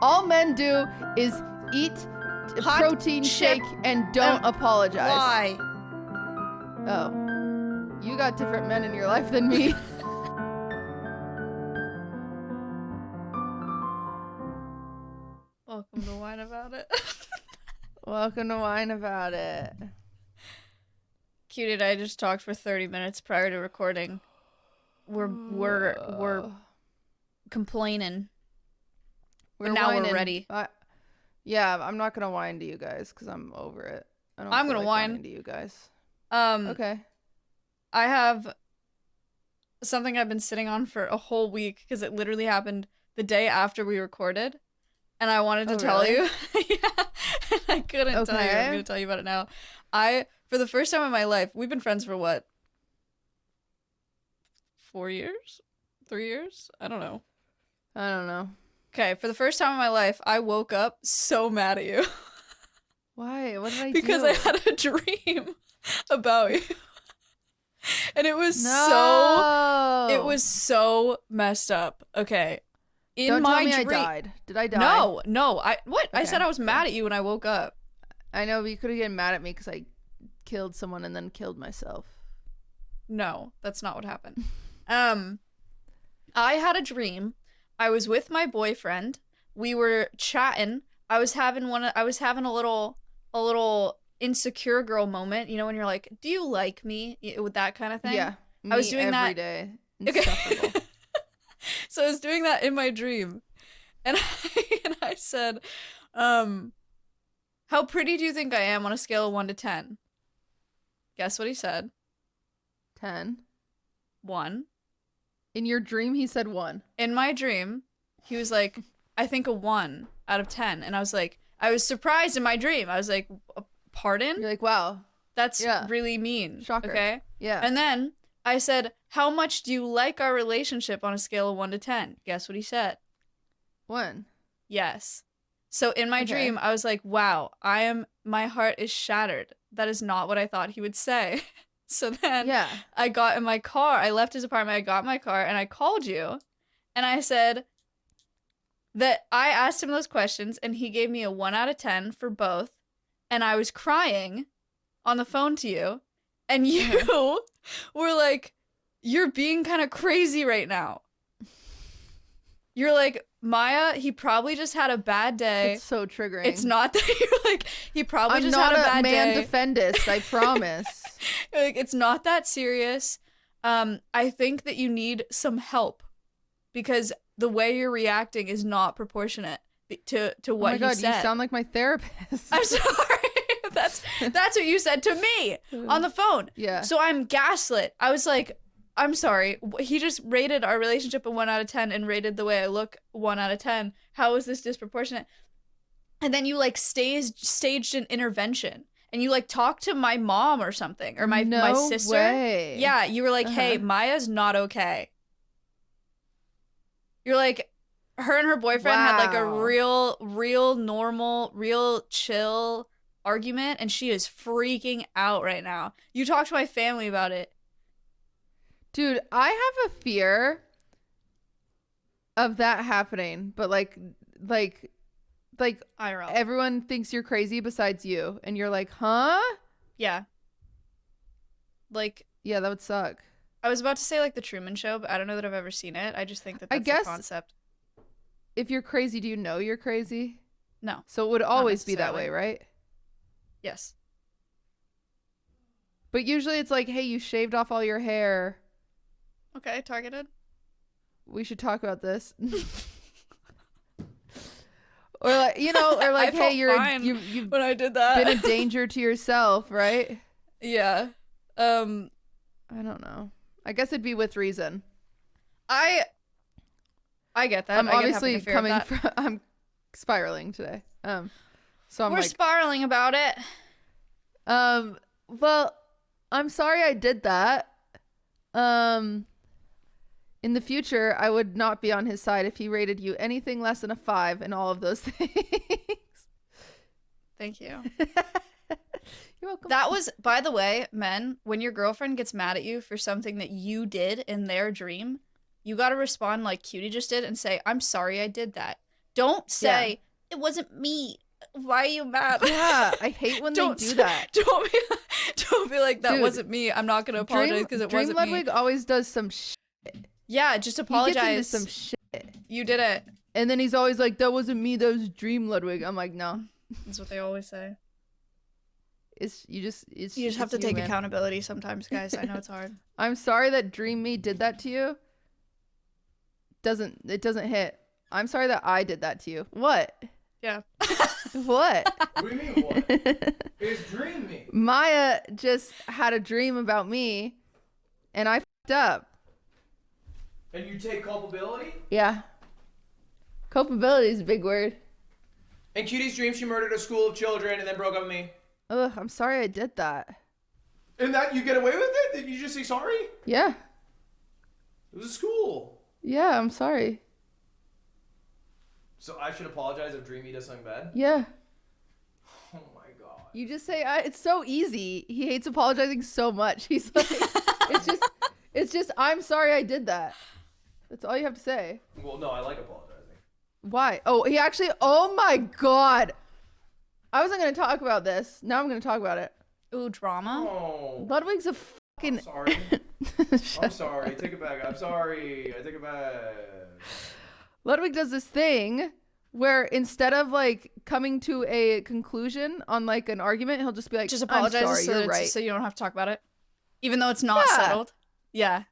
All men do is eat a Hot protein chip shake and don't apologize. Why? Oh. You got different men in your life than me. Welcome to Wine About It. Welcome to Wine About It. QT and I just talked for 30 minutes prior to recording. We're complaining. But now whining. we're ready. Yeah, I'm not gonna whine to you guys because I'm over it. I'm gonna whine to you guys. Okay. Okay. I have something I've been sitting on for a whole week because it literally happened the day after we recorded, and I wanted to tell you. Yeah, and I couldn't tell you. I'm gonna tell you about it now. For the first time in my life, we've been friends for what? 4 years? 3 years? I don't know. Okay, for the first time in my life, I woke up so mad at you. Why? What did I do? Because I had a dream about you. And it was so messed up. Okay. Don't tell me I died. Did I die? No. Okay. I said I was mad at you when I woke up. I know, but you could have gotten mad at me because I killed someone and then killed myself. No, that's not what happened. I had a dream. I was with my boyfriend. We were chatting. I was having a little insecure girl moment, you know, when you're like, do you like me? With that kind of thing. Yeah. I was doing that every day. Okay. So I was doing that in my dream. And I said, how pretty do you think I am on a scale of 1 to 10? Guess what he said? 10. 1. In your dream, he said 1. In my dream, he was like, I think a 1 out of 10. And I was like, I was surprised in my dream. I was like, pardon? You're like, wow. That's really mean. Shocker. Okay? Yeah. And then I said, how much do you like our relationship on a scale of 1 to 10? Guess what he said? 1. Yes. So in my dream, I was like, wow, my heart is shattered. That is not what I thought he would say. So then I got in my car. I left his apartment. I got in my car and I called you. And I said that I asked him those questions and he gave me a 1 out of 10 for both. And I was crying on the phone to you. And you were like, you're being kind of crazy right now. You're like, Maya, he probably just had a bad day. It's so triggering. It's not that you're like, he probably just had a bad day. I'm not a man defendist, I promise. Like, it's not that serious. I think that you need some help because the way you're reacting is not proportionate to what you said. Oh my God, you sound like my therapist. I'm sorry. That's what you said to me on the phone. Yeah. So I'm gaslit. I was like, I'm sorry. He just rated our relationship a 1 out of 10 and rated the way I look 1 out of 10. How is this disproportionate? And then you like staged an intervention and you like talked to my mom or something or my sister. Way. Yeah. You were like, hey, Maya's not okay. You're like, her and her boyfriend had like a real normal, real chill argument and she is freaking out right now. You talked to my family about it. Dude, I have a fear of that happening, but like IRL. Everyone thinks you're crazy besides you, and you're like, huh? Yeah. Like, yeah, that would suck. I was about to say like the Truman Show, but I don't know that I've ever seen it. I just think that that's the concept. If you're crazy, do you know you're crazy? No. So it would always be that way, right? Yes. But usually it's like, hey, you shaved off all your hair. Okay, targeted. We should talk about this. Or like, you know, or like, hey, you've when I did that, been a danger to yourself, right? Yeah. I don't know. I guess it'd be with reason. I get that. I'm obviously coming from. I'm spiraling today. So we're spiraling about it. Well, I'm sorry I did that. In the future, I would not be on his side if he rated you anything less than a 5 in all of those things. Thank you. You're welcome. That was, by the way, men, when your girlfriend gets mad at you for something that you did in their dream, you got to respond like QT just did and say, I'm sorry I did that. Don't say, it wasn't me. Why are you mad? Yeah, I hate when they do that. Don't be like, that Dude, wasn't me. I'm not going to apologize because it wasn't Ludwig me. always does some shit. Yeah, just apologize. He gets into some shit. You did it. And then he's always like, that wasn't me, that was Dream Ludwig. I'm like, no. That's what they always say. You just have to take accountability sometimes, guys. I know it's hard. I'm sorry that Dream Me did that to you. It doesn't hit. I'm sorry that I did that to you. What? Yeah. What? What do you mean what? It's Dream Me. Maya just had a dream about me, and I f***ed up. And you take culpability? Yeah. Culpability is a big word. In QT's dream, she murdered a school of children and then broke up with me. Ugh, I'm sorry I did that. And that you get away with it? Did you just say sorry? Yeah. It was a school. Yeah, I'm sorry. So I should apologize if Dreamy does something bad? Yeah. Oh my god. You just say, it's so easy. He hates apologizing so much. He's like, it's just, I'm sorry I did that. That's all you have to say. Well, no, I like apologizing. Why? Oh, oh my god. I wasn't going to talk about this. Now I'm going to talk about it. Ooh, drama? Oh. Ludwig's a fucking... I'm sorry. I'm sorry. Take it back. I'm sorry. I take it back. Ludwig does this thing where instead of like coming to a conclusion on like an argument, he'll just be like, just apologize, I'm sorry, you're right. So you don't have to talk about it, even though it's not settled. Yeah,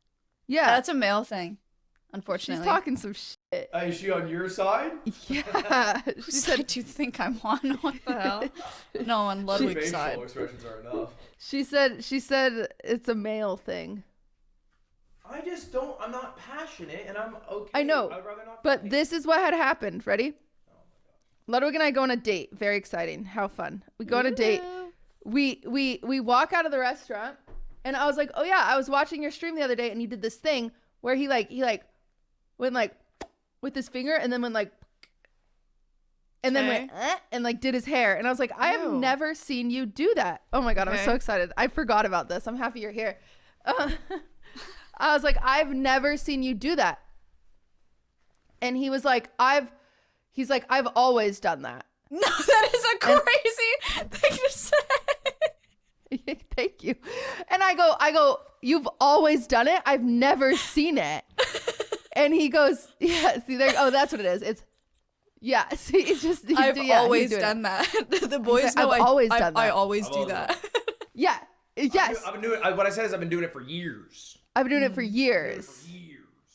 that's a male thing, unfortunately. She's talking some shit. Is she on your side? Yeah. She said, "Do you think I'm on? What the hell?" No, on Ludwig's side. Facial expressions are enough. She said it's a male thing. I just don't. I'm not passionate, and I'm okay. I know, I'd rather not but fight. this is what had happened. Ready? Oh my god. Ludwig and I go on a date. Very exciting. How fun. We go on a date. We walk out of the restaurant, and I was like, oh yeah, I was watching your stream the other day, and you did this thing where he went like with his finger, and then went like, and then went and like did his hair, and I was like, I have never seen you do that. Oh my god, I'm so excited. I forgot about this. I'm happy you're here. I was like, I've never seen you do that. And he was like, I've always done that. No, that is a crazy thing to say. Thank you. And I go, you've always done it? I've never seen it. And he goes, yeah, see there, oh, that's what it is. It's, yeah, see, it's just, I've always done that. The boys know I've always done that. I always do that. Yeah, yes. I've been doing it. What I said is I've been doing it for years. I've been doing it for years.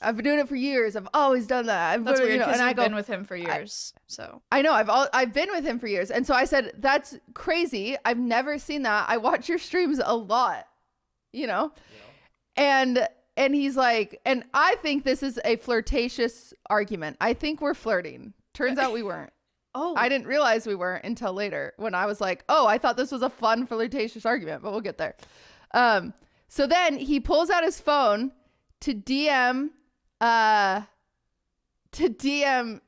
I've been doing it for years. I've always done that. That's weird because I've been with him for years. So I know I've been with him for years, and so I said that's crazy. I've never seen that. I watch your streams a lot, you know, and he's like, and I think this is a flirtatious argument. I think we're flirting. Turns out we weren't. Oh, I didn't realize we weren't until later when I was like, oh, I thought this was a fun flirtatious argument, but we'll get there. So then he pulls out his phone to DM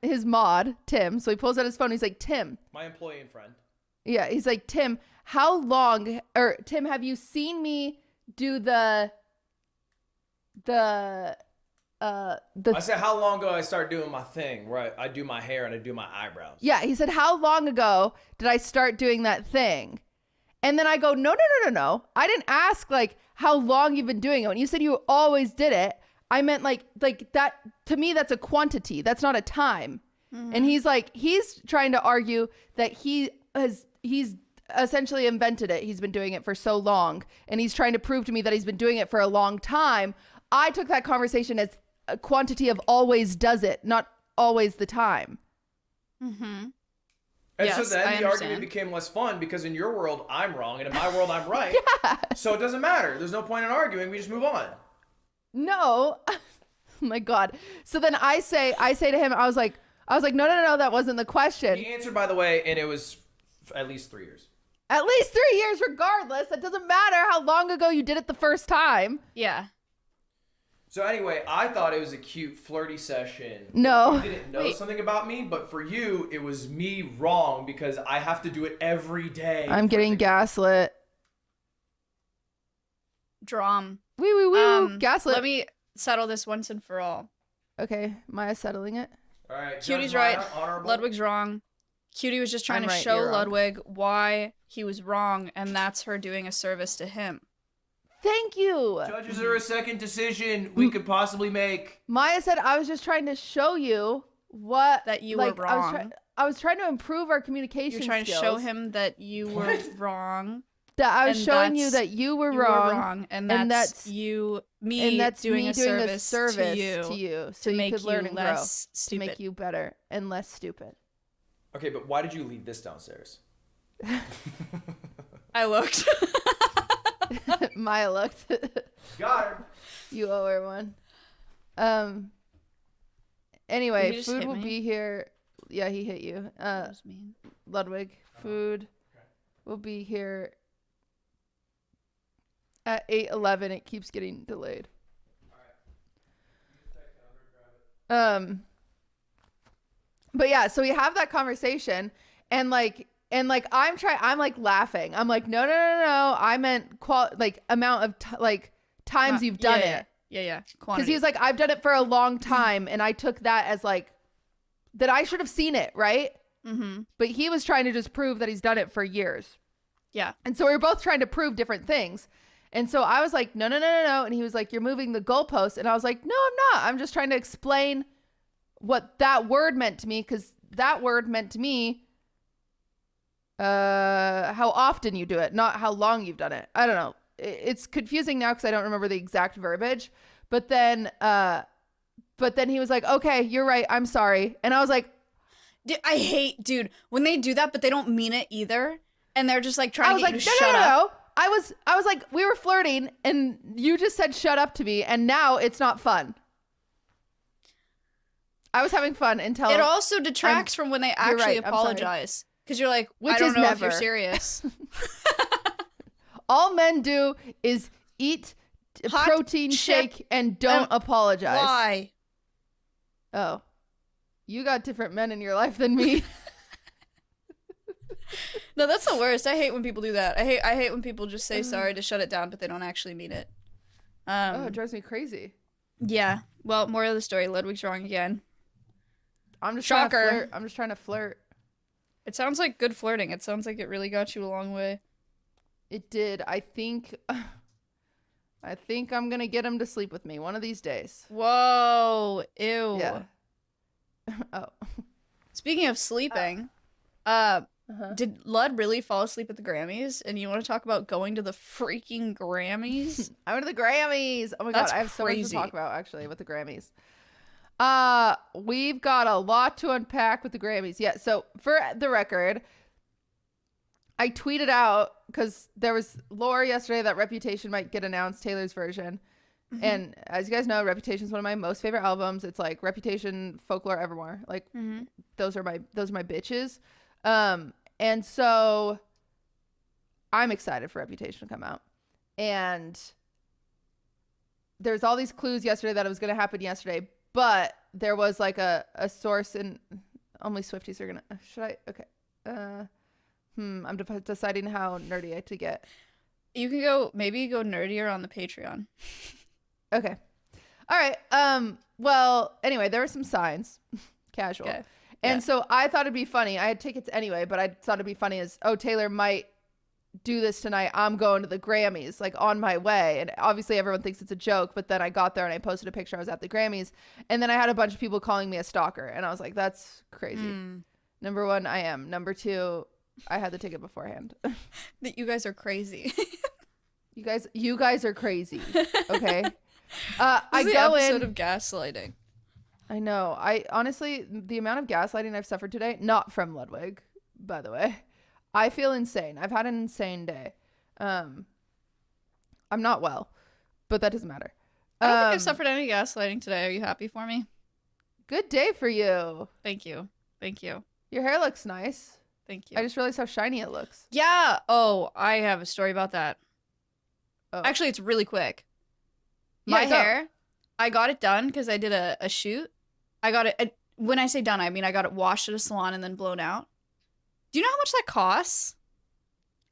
his mod, Tim. So he pulls out his phone. He's like, Tim. My employee and friend. Yeah. He's like, Tim, Tim, have you seen me do I said, how long ago I started doing my thing where I do my hair and I do my eyebrows? Yeah. He said, how long ago did I start doing that thing? And then I go, no. I didn't ask like how long you've been doing it. When you said you always did it, I meant like that. To me, that's a quantity. That's not a time. Mm-hmm. And he's trying to argue that he's essentially invented it. He's been doing it for so long, and he's trying to prove to me that he's been doing it for a long time. I took that conversation as a quantity of always does it, not always the time. Mm-hmm. And so then the argument became less fun because in your world, I'm wrong. And in my world, I'm right. Yeah. So it doesn't matter. There's no point in arguing. We just move on. No. Oh my God. So then I say to him, I was like, no, that wasn't the question. He answered, by the way, and it was at least 3 years. At least 3 years, regardless. It doesn't matter how long ago you did it the first time. Yeah. So anyway, I thought it was a cute flirty session. No. You didn't know something about me, but for you, it was me wrong because I have to do it every day. I'm getting gaslit. Drum. Woo. Gaslit. Let me settle this once and for all. Okay, Maya's settling it. All right. QT's Judge Maya, right. honorable. Ludwig's wrong. QT was just trying I'm to right, show you're wrong. Ludwig why he was wrong, and that's her doing a service to him. Thank you. Judges are a second decision we could possibly make. Maya said I was just trying to show you what That you were wrong. I was trying to improve our communication You're trying skills. to show him that you were wrong. That I was and showing you that's- that you were wrong, and that's me and that's doing me a doing service, to you so you make could learn you and grow, less to stupid. make you better and less stupid. Okay, but why did you leave this downstairs? I looked. Maya looked. Got her. You owe her one. Anyway, Did he just food hit will me? be here. Yeah, he hit you. That was mean. Ludwig, food will be here at 8:11. It keeps getting delayed. But yeah, so we have that conversation, and like I'm like laughing. I'm like, no. I meant amount of times you've done it. Yeah. Because he was like, I've done it for a long time, and I took that as like that I should have seen it, right? Mm-hmm. But he was trying to just prove that he's done it for years. Yeah. And so we were both trying to prove different things. And so I was like, no. And he was like, you're moving the goalpost. And I was like, no, I'm not. I'm just trying to explain what that word meant to me, because that word meant to me how often you do it, not how long you've done it. I don't know. It's confusing now because I don't remember the exact verbiage. But then he was like, okay, you're right. I'm sorry. And I was like, I hate, dude, when they do that, but they don't mean it either. And they're just like I trying was to get like, you to shut up. no. I was like, we were flirting and you just said shut up to me, and now it's not fun. I was having fun until It also detracts from when they actually right, I'm sorry. apologize. Because you're like, Which I don't is know if you're never. serious. all men do is eat Hot protein chip shake and don't apologize. Why? Oh, you got different men in your life than me. No, that's the worst. I hate when people do that. I hate when people just say sorry to shut it down, but they don't actually mean it. Oh, it drives me crazy. Yeah. Well, moral of the story, Ludwig's wrong again. I'm just Shocker. trying to flirt. I'm just trying to flirt. It sounds like good flirting. It sounds like it really got you a long way. It did. I think I'm gonna get him to sleep with me one of these days. Whoa. Ew. Yeah. Oh. Speaking of sleeping, did Lud really fall asleep at the Grammys? And you want to talk about going to the freaking Grammys? I went to the Grammys. Oh my That's god, I have so much to crazy. talk about actually with the Grammys. We've got a lot to unpack with the Grammys. Yeah, so for the record, I tweeted out because there was lore yesterday that Reputation might get announced, Taylor's version. Mm-hmm. And as you guys know, Reputation is one of my most favorite albums. It's like Reputation, Folklore, Evermore. Like those are my bitches. And so I'm excited for Reputation to come out. And there's all these clues yesterday that it was going to happen yesterday, but there was like a source, and only Swifties are going to, should I? Okay. I'm deciding how nerdy to get. You can maybe go nerdier on the Patreon. Okay. All right. Well, anyway, there were some signs. Casual. Okay. And so I thought it'd be funny. I had tickets anyway, but I thought it'd be funny as, oh, Taylor might do this tonight. I'm going to the Grammys, like on my way. And obviously everyone thinks it's a joke, but then I got there and I posted a picture. I was at the Grammys. And then I had a bunch of people calling me a stalker. And I was like, that's crazy. Number one, I am. Number two, I had the ticket beforehand. That you guys are crazy. You guys are crazy. Okay. I go episode of gaslighting. I know. I honestly, the amount of gaslighting I've suffered today, not from Ludwig, by the way, I feel insane. I've had an insane day. I'm not well, but that doesn't matter. I don't think I've suffered any gaslighting today. Are you happy for me? Good day for you. Thank you. Thank you. Your hair looks nice. Thank you. I just realized how shiny it looks. Yeah. Oh, I have a story about that. Oh. Actually, it's really quick. Yeah, My go. hair, I got it done because I did a shoot. I got it. When I say done, I mean I got it washed at a salon and then blown out. Do you know how much that costs?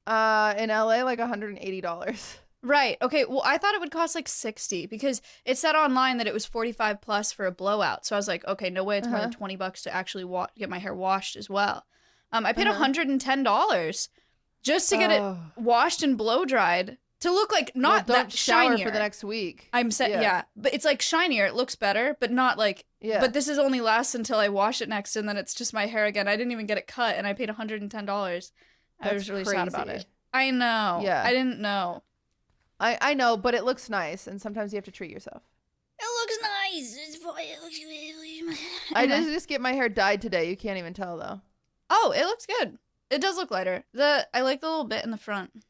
In LA, like $180. Right. Okay. Well, I thought it would cost like 60 because it said online that it was 45 plus for a blowout. So I was like, okay, no way it's more than $20 to actually get my hair washed as well. I paid $110 just to get it washed and blow dried to look like not that shower shinier for the next week. Yeah, but it's like shinier. It looks better, but not like. Yeah. But this is only lasts until I wash it next, and then it's just my hair again. I didn't even get it cut, and I paid $110. I was really sad about it. I know. Yeah. I didn't know. I know, but it looks nice, and sometimes you have to treat yourself. It looks nice. I did just get my hair dyed today. You can't even tell, though. Oh, it looks good. It does look lighter. I like the little bit in the front.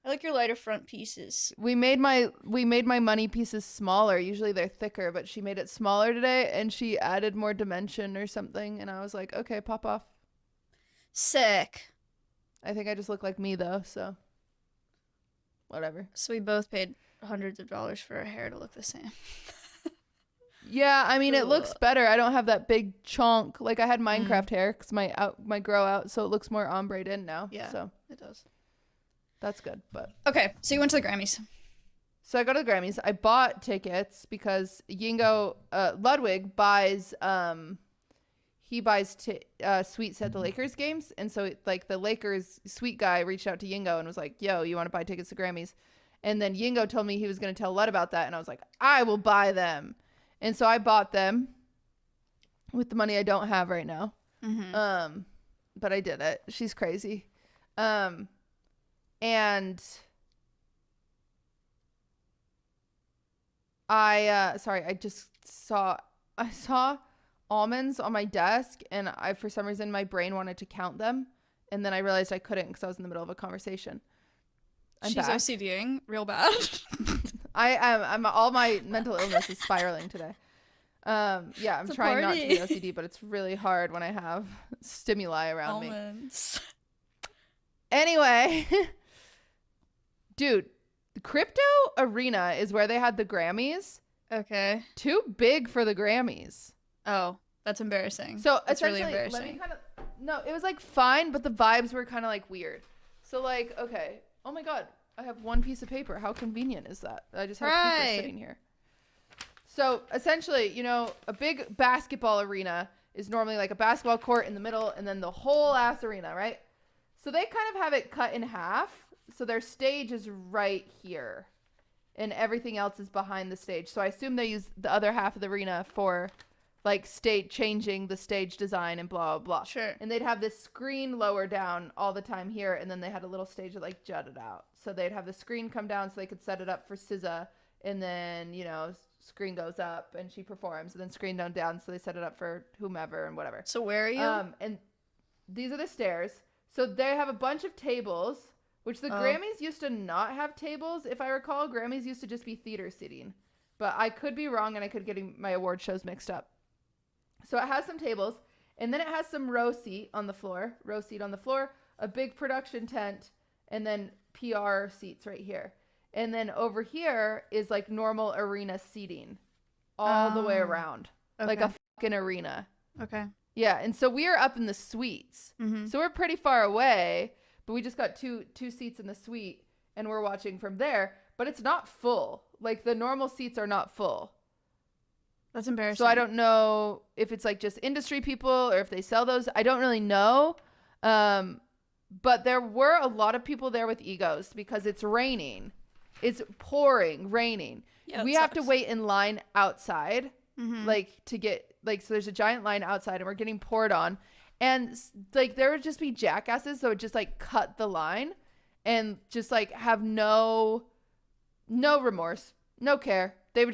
I like your lighter front pieces. We made my money pieces smaller. Usually they're thicker, but she made it smaller today, and she added more dimension or something, and I was like, okay, pop off. Sick. I think I just look like me, though, so... whatever. So we both paid hundreds of dollars for our hair to look the same. Yeah, I mean, it looks better. I don't have that big chunk. Like, I had Minecraft hair because my grow out, so it looks more ombre in now. Yeah, so it does. That's good, but... Okay, so you went to the Grammys. So I go to the Grammys. I bought tickets because Ludwig buys... he buys suites at the Lakers games, and so like the Lakers suite guy reached out to Yingo and was like, yo, you want to buy tickets to Grammys? And then Yingo told me he was going to tell Lud about that, and I was like, I will buy them. And so I bought them with the money I don't have right now. But I did it. She's crazy. And I saw almonds on my desk, and for some reason my brain wanted to count them, and then I realized I couldn't because I was in the middle of a conversation. She's back. OCDing real bad. I'm all my mental illness is spiraling today. I'm trying not to be OCD, but it's really hard when I have stimuli around almonds. Me. Anyway, dude, the crypto arena is where they had the Grammys. Okay. Too big for the Grammys. Oh, that's embarrassing. So that's essentially, really embarrassing. No, it was like fine, but the vibes were kind of like weird. So like, okay, oh my God, I have one piece of paper. How convenient is that? I just have paper sitting here. So essentially, a big basketball arena is normally like a basketball court in the middle and then the whole ass arena, right? So they kind of have it cut in half. So their stage is right here and everything else is behind the stage. So I assume they use the other half of the arena for like changing the stage design and blah, blah, blah. Sure. And they'd have this screen lower down all the time here. And then they had a little stage that like jutted out. So they'd have the screen come down so they could set it up for SZA. And then, screen goes up and she performs. And then screen down so they set it up for whomever and whatever. So where are you? And these are the stairs. So they have a bunch of tables, which the Grammys used to not have tables. If I recall, Grammys used to just be theater seating. But I could be wrong and I could get my award shows mixed up. So it has some tables, and then it has some row seat on the floor, a big production tent, and then PR seats right here. And then over here is like normal arena seating all the way around, like a fucking arena. Okay. Yeah, and so we are up in the suites. Mm-hmm. So we're pretty far away, but we just got two seats in the suite, and we're watching from there. But it's not full. Like the normal seats are not full. That's embarrassing. So I don't know if it's like just industry people or if they sell those. I don't really know. But there were a lot of people there with egos because it's raining. It's pouring, raining. Yeah, we have to wait in line outside, to get so there's a giant line outside and we're getting poured on. And like there would just be jackasses that would just like cut the line and just like have no remorse, no care. They would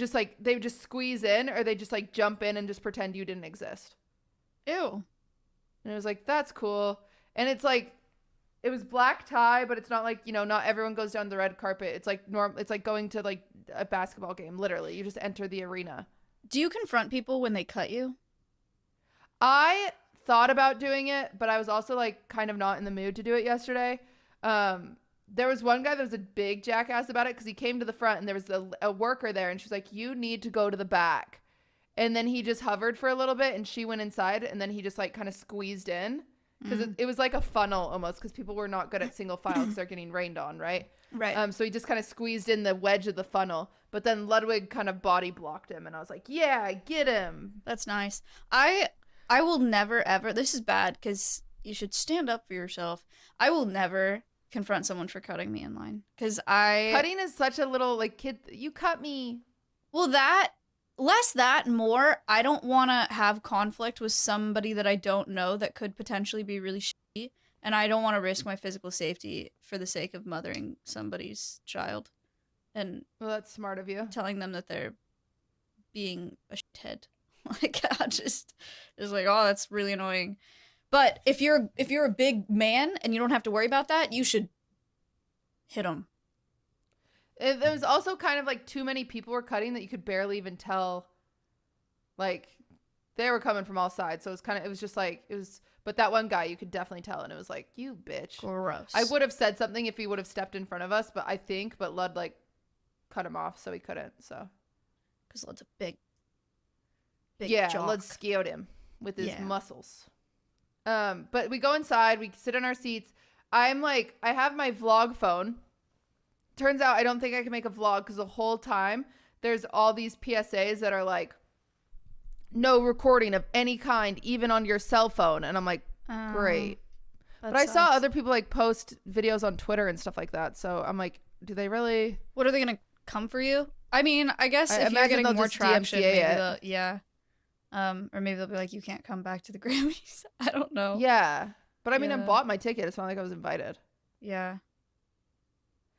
just squeeze in or they just like jump in and just pretend you didn't exist. Ew. And it was like, that's cool. And it's like, it was black tie, but it's not like, not everyone goes down the red carpet. It's like it's like going to like a basketball game. Literally. You just enter the arena. Do you confront people when they cut you? I thought about doing it, but I was also like kind of not in the mood to do it yesterday. There was one guy that was a big jackass about it because he came to the front and there was a worker there and she's like, you need to go to the back. And then he just hovered for a little bit and she went inside and then he just like kind of squeezed in because it was like a funnel almost, because people were not good at single file because they're getting rained on, right? Right. So he just kind of squeezed in the wedge of the funnel, but then Ludwig kind of body blocked him, and I was like, yeah, get him. That's nice. I will never ever, this is bad because you should stand up for yourself. I will never confront someone for cutting me in line, because cutting is such a little like, kid, you cut me. Well, more I don't want to have conflict with somebody that I don't know that could potentially be really shitty, and I don't want to risk my physical safety for the sake of mothering somebody's child and Well, that's smart of you. telling them that they're being a shithead. Like, I just like, oh, that's really annoying. But if you're a big man and you don't have to worry about that, you should hit them. There was also kind of like too many people were cutting that you could barely even tell. Like, they were coming from all sides, so it was just like, but that one guy you could definitely tell, and it was like, you bitch. Gross. I would have said something if he would have stepped in front of us, but Lud like cut him off, so he couldn't. So because Lud's a big jock. Lud scaled him with his muscles. But we go inside, we sit in our seats. I have my vlog phone. Turns out I don't think I can make a vlog because the whole time there's all these PSAs that are like, no recording of any kind, even on your cell phone. And I'm like, great. But I saw other people like post videos on Twitter and stuff like that. So I'm like, do they really? What, are they going to come for you? I mean, I guess if you're getting more traction, maybe or maybe they'll be like, you can't come back to the Grammys. I don't know. Yeah. But I mean, I bought my ticket. It's not like I was invited. Yeah.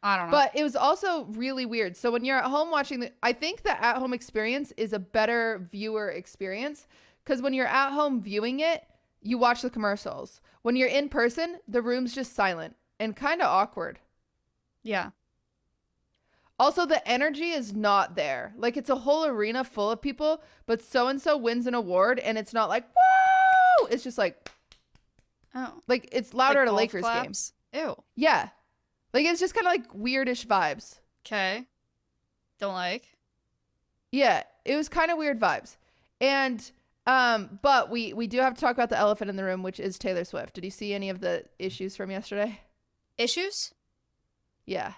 I don't know. But it was also really weird. So when you're at home watching I think the at-home experience is a better viewer experience, because when you're at home viewing it, you watch the commercials. When you're in person, the room's just silent and kind of awkward. Yeah. Also, the energy is not there. Like, it's a whole arena full of people, but so-and-so wins an award, and it's not like, whoa! It's just like, oh. Like, it's louder like at a Lakers claps? game. Ew. Yeah. Like, it's just kind of like weirdish vibes. Okay. Don't like. Yeah, it was kind of weird vibes. And, but we do have to talk about the elephant in the room, which is Taylor Swift. Did you see any of the issues from yesterday? Issues? Yeah.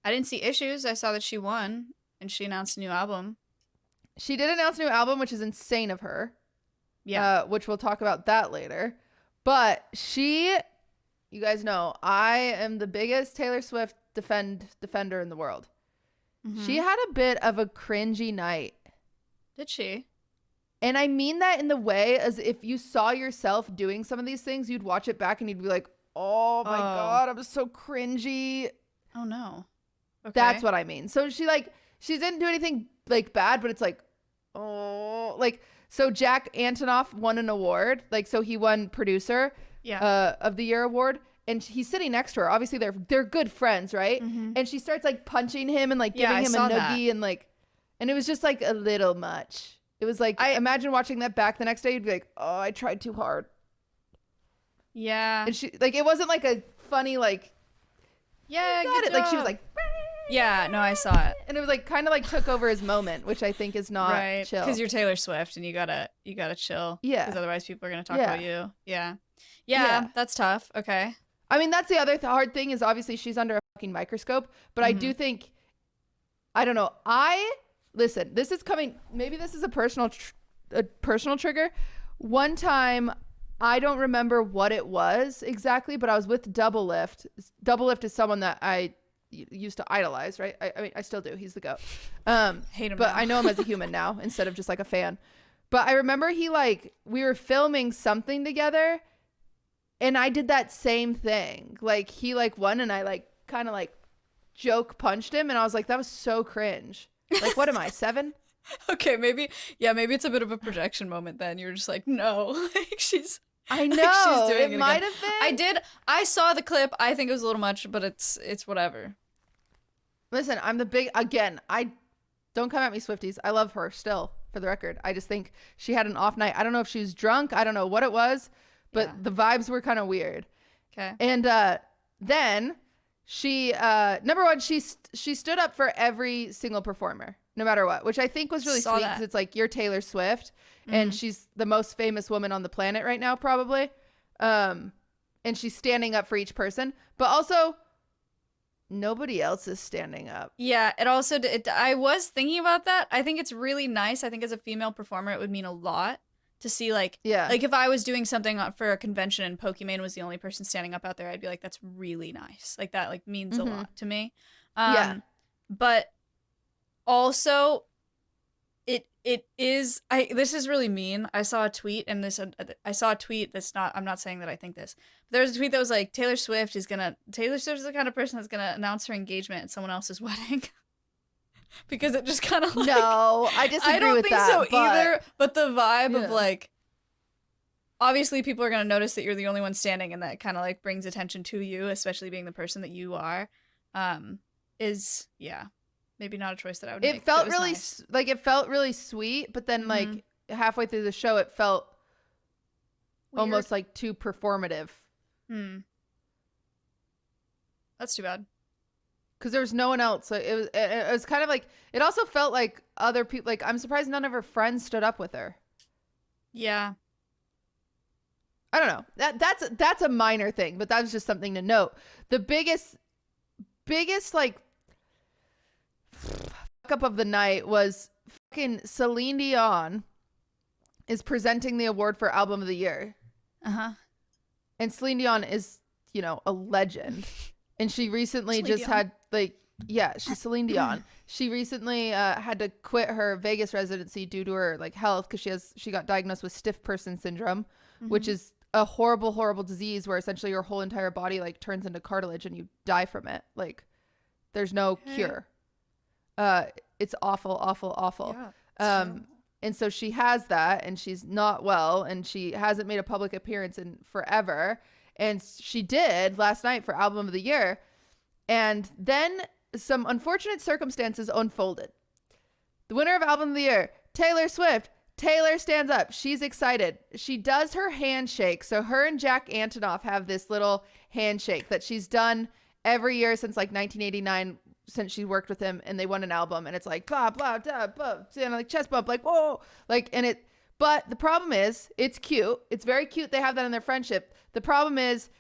I didn't see issues. I saw that she won and she announced a new album. She did announce a new album, which is insane of her. Yeah. Which we'll talk about that later. But you guys know, I am the biggest Taylor Swift defender in the world. Mm-hmm. She had a bit of a cringy night. Did she? And I mean that in the way as if you saw yourself doing some of these things, you'd watch it back and you'd be like, oh my God, I'm so cringy. Oh no. Okay. That's what I mean. So she didn't do anything like bad, but it's like, oh, like, so Jack Antonoff won an award. Like, so he won producer of the year award. And he's sitting next to her. Obviously they're good friends, right? Mm-hmm. And she starts like punching him and like giving him a noogie and like, and it was just like a little much. It was like, imagine watching that back the next day. You'd be like, oh, I tried too hard. Yeah. And she like, it wasn't like a funny, like, yeah, got it. Like she was like, yeah, no, I saw it. And it was like kind of like took over his moment, which I think is not chill. Because you're Taylor Swift and you gotta chill. Yeah. Because otherwise people are gonna talk about you. Yeah, that's tough. Okay. I mean, that's the other hard thing is obviously she's under a fucking microscope, but I do think, I don't know. Listen, this is coming, maybe this is a personal trigger. One time, I don't remember what it was exactly, but I was with Double Lift. Double Lift is someone that I used to idolize, right? I mean, I still do. He's the GOAT. Hate him but now. I know him as a human now instead of just like a fan. But I remember we were filming something together and I did that same thing. Like he like won and I like kind of like joke punched him and I was like, that was so cringe. Like, what am I, 7? Okay, maybe it's a bit of a projection moment then. You're just like, no, like she's... I know, like she's doing it might have been. I saw the clip. I think it was a little much, but it's whatever. Listen, I don't come at me, Swifties. I love her still, for the record. I just think she had an off night. I don't know if she was drunk. I don't know what it was, but the vibes were kind of weird. Okay. And then she, number one, she stood up for every single performer. no matter what, which I think was really Saw sweet that. because it's like you're Taylor Swift and she's the most famous woman on the planet right now, probably. And she's standing up for each person, but also nobody else is standing up. Yeah, it also, I was thinking about that. I think it's really nice. I think as a female performer, it would mean a lot to see like if I was doing something for a convention and Pokimane was the only person standing up out there, I'd be like, that's really nice. Like that like means a lot to me. But also it is, this is really mean. I saw a tweet and that's not, I'm not saying that I think this. There was a tweet that was like, Taylor Swift is the kind of person that's gonna announce her engagement at someone else's wedding. Because it just kind of like, no, I disagree with that. I don't think so either. But the vibe of like, obviously people are gonna notice that you're the only one standing, and that kind of like brings attention to you, especially being the person that you are. Is maybe not a choice that I would make. It felt it really nice. like it felt really sweet, but then like halfway through the show, it felt Weird. almost like too performative. That's too bad. Because there was no one else. So it was kind of like, it also felt like other people, like I'm surprised none of her friends stood up with her. Yeah. I don't know. That's a minor thing, but that was just something to note. The biggest like fuck up of the night was fucking Celine Dion is presenting the award for Album of the Year. And Celine Dion is, a legend. And she recently had she's Celine Dion. She recently had to quit her Vegas residency due to her like health because she got diagnosed with stiff person syndrome, which is a horrible, horrible disease where essentially your whole entire body like turns into cartilage and you die from it. Like there's no cure. It's awful, awful, awful. Yeah, and so she has that and she's not well and she hasn't made a public appearance in forever. And she did last night for Album of the Year. And then some unfortunate circumstances unfolded. The winner of Album of the Year, Taylor Swift. Taylor stands up. She's excited. She does her handshake. So her and Jack Antonoff have this little handshake that she's done every year since like 1989, since she worked with him and they won an album. And it's like, blah, blah, blah, blah, like chest bump, like, whoa. Like, but the problem is it's cute. It's very cute. They have that in their friendship. The problem is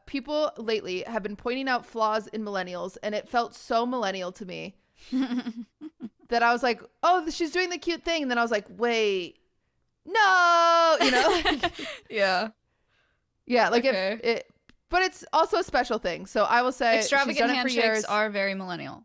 people lately have been pointing out flaws in millennials, and it felt so millennial to me that I was like, oh, she's doing the cute thing. And then I was like, wait, no, Yeah. Yeah. Like okay. but it's also a special thing. So I will say extravagant handshakes are very millennial.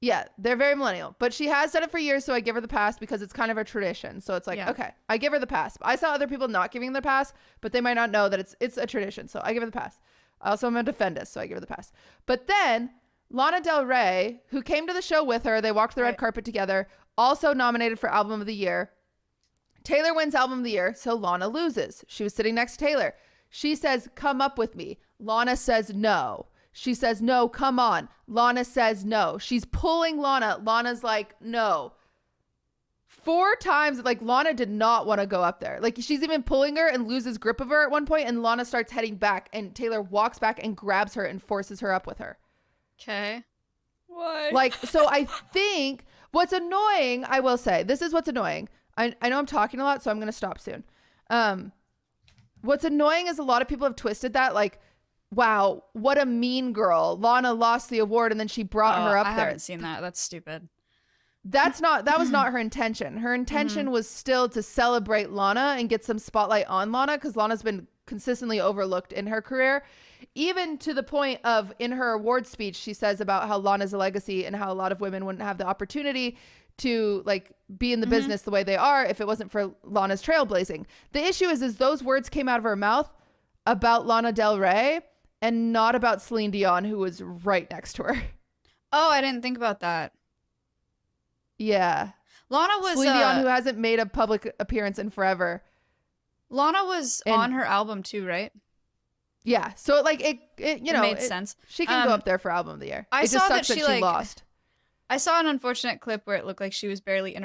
Yeah, they're very millennial, but she has done it for years, so I give her the pass because it's kind of a tradition. So it's like, okay, I give her the pass. I saw other people not giving the pass, but they might not know that it's a tradition, so I give her the pass. I also am a defender, so I give her the pass. But then Lana Del Rey, who came to the show with her, they walked the red carpet together, also nominated for Album of the Year. Taylor wins Album of the Year, so Lana loses. She was sitting next to Taylor. She says, come up with me. Lana says no. She says, no, come on. Lana says no. She's pulling Lana. Lana's like, no. 4 times, like Lana did not want to go up there. Like she's even pulling her and loses grip of her at one point, and Lana starts heading back and Taylor walks back and grabs her and forces her up with her. Okay. Why? Like, so I think what's annoying, I will say, this is what's annoying. I know I'm talking a lot, so I'm going to stop soon. What's annoying is a lot of people have twisted that like, wow, what a mean girl. Lana lost the award and then she brought her up there. I haven't seen that. That's stupid. That was not her intention. Her intention was still to celebrate Lana and get some spotlight on Lana because Lana's been consistently overlooked in her career. Even to the point of in her award speech, she says about how Lana's a legacy and how a lot of women wouldn't have the opportunity to like be in the business the way they are if it wasn't for Lana's trailblazing. The issue is those words came out of her mouth about Lana Del Rey and not about Celine Dion, who was right next to her. Oh, I didn't think about that. Yeah. Lana was Celine Dion, who hasn't made a public appearance in forever. Lana was on her album too, right? Yeah. So it made sense. She can go up there for Album of the Year. I saw that she lost. I saw an unfortunate clip where it looked like she was barely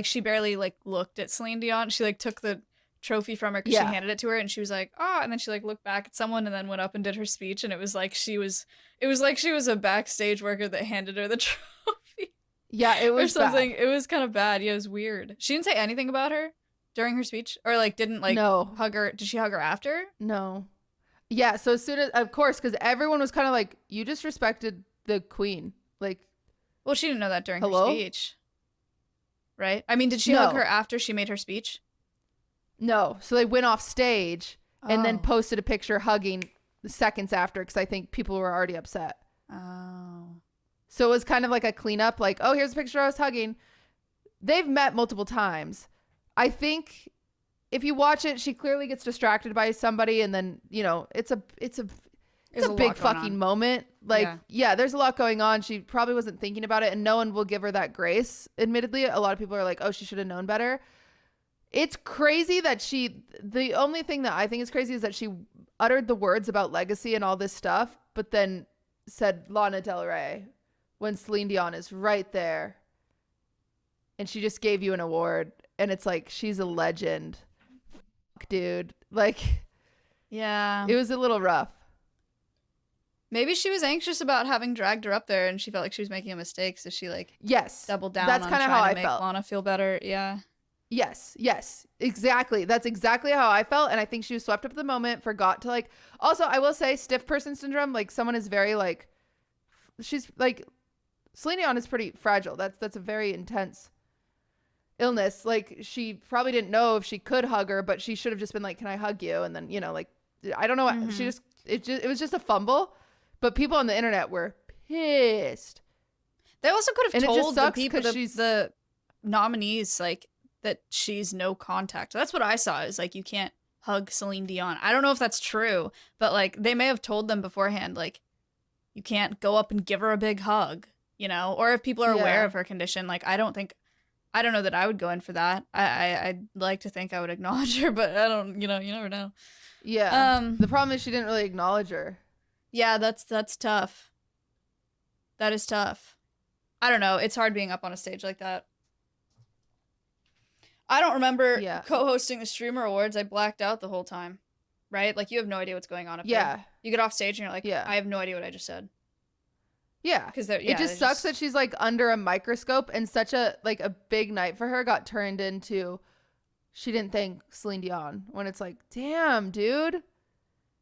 she barely looked at Celine Dion. She took the trophy from her because she handed it to her and she was like, oh, and then she looked back at someone and then went up and did her speech, and it was like she was a backstage worker that handed her the trophy. Yeah, it was or something. bad. It was kind of bad. Yeah, it was weird. She didn't say anything about her during her speech, or like didn't like No. hug her. Did she hug her after? No. Yeah, so as soon as, of course, because everyone was kind of like, you just respected the queen. Like, well, she didn't know that during hello? her speech. Right? I mean, did she hug her after she made her speech? No. So they went off stage and then Oh. posted a picture hugging the seconds after because I think people were already upset. Oh. So it was kind of like a cleanup, like, oh, here's a picture I was hugging. They've met multiple times. I think if you watch it, she clearly gets distracted by somebody, and then, you know, it's a big fucking moment. Like, yeah, there's a lot going on. She probably wasn't thinking about it, and no one will give her that grace. Admittedly, a lot of people are like, oh, she should have known better. It's crazy that the only thing that I think is crazy is that she uttered the words about legacy and all this stuff, but then said Lana Del Rey when Celine Dion is right there. And she just gave you an award. And it's like, she's a legend. Fuck, dude. Like, yeah. It was a little rough. Maybe she was anxious about having dragged her up there and she felt like she was making a mistake. So she like doubled down That's on kind of trying how to I make felt. Lana feel better. Yeah. Yes, exactly. That's exactly how I felt. And I think she was swept up at the moment, forgot to like, also, I will say stiff person syndrome, like someone is very like, she's like, Celine Dion is pretty fragile. That's a very intense illness. Like she probably didn't know if she could hug her, but she should have just been like, can I hug you? And then, you know, like, I don't know what it was just a fumble, but people on the internet were pissed. They also could have told the people, she's the nominees, like, that she's no contact. That's what I saw, is like, you can't hug Celine Dion. I don't know if that's true, but like they may have told them beforehand, like, you can't go up and give her a big hug, you know? Or if people are aware of her condition, like, I don't know that I would go in for that. I'd like to think I would acknowledge her, but I don't, you know, you never know. Yeah. The problem is she didn't really acknowledge her. Yeah, that's tough. That is tough. I don't know. It's hard being up on a stage like that. I don't remember co-hosting the Streamer Awards. I blacked out the whole time, right? Like, you have no idea what's going on up there. You get off stage and you're like, I have no idea what I just said. Yeah. Because it just sucks that she's, like, under a microscope, and such a big night for her got turned into she didn't thank Celine Dion, when it's like, damn, dude.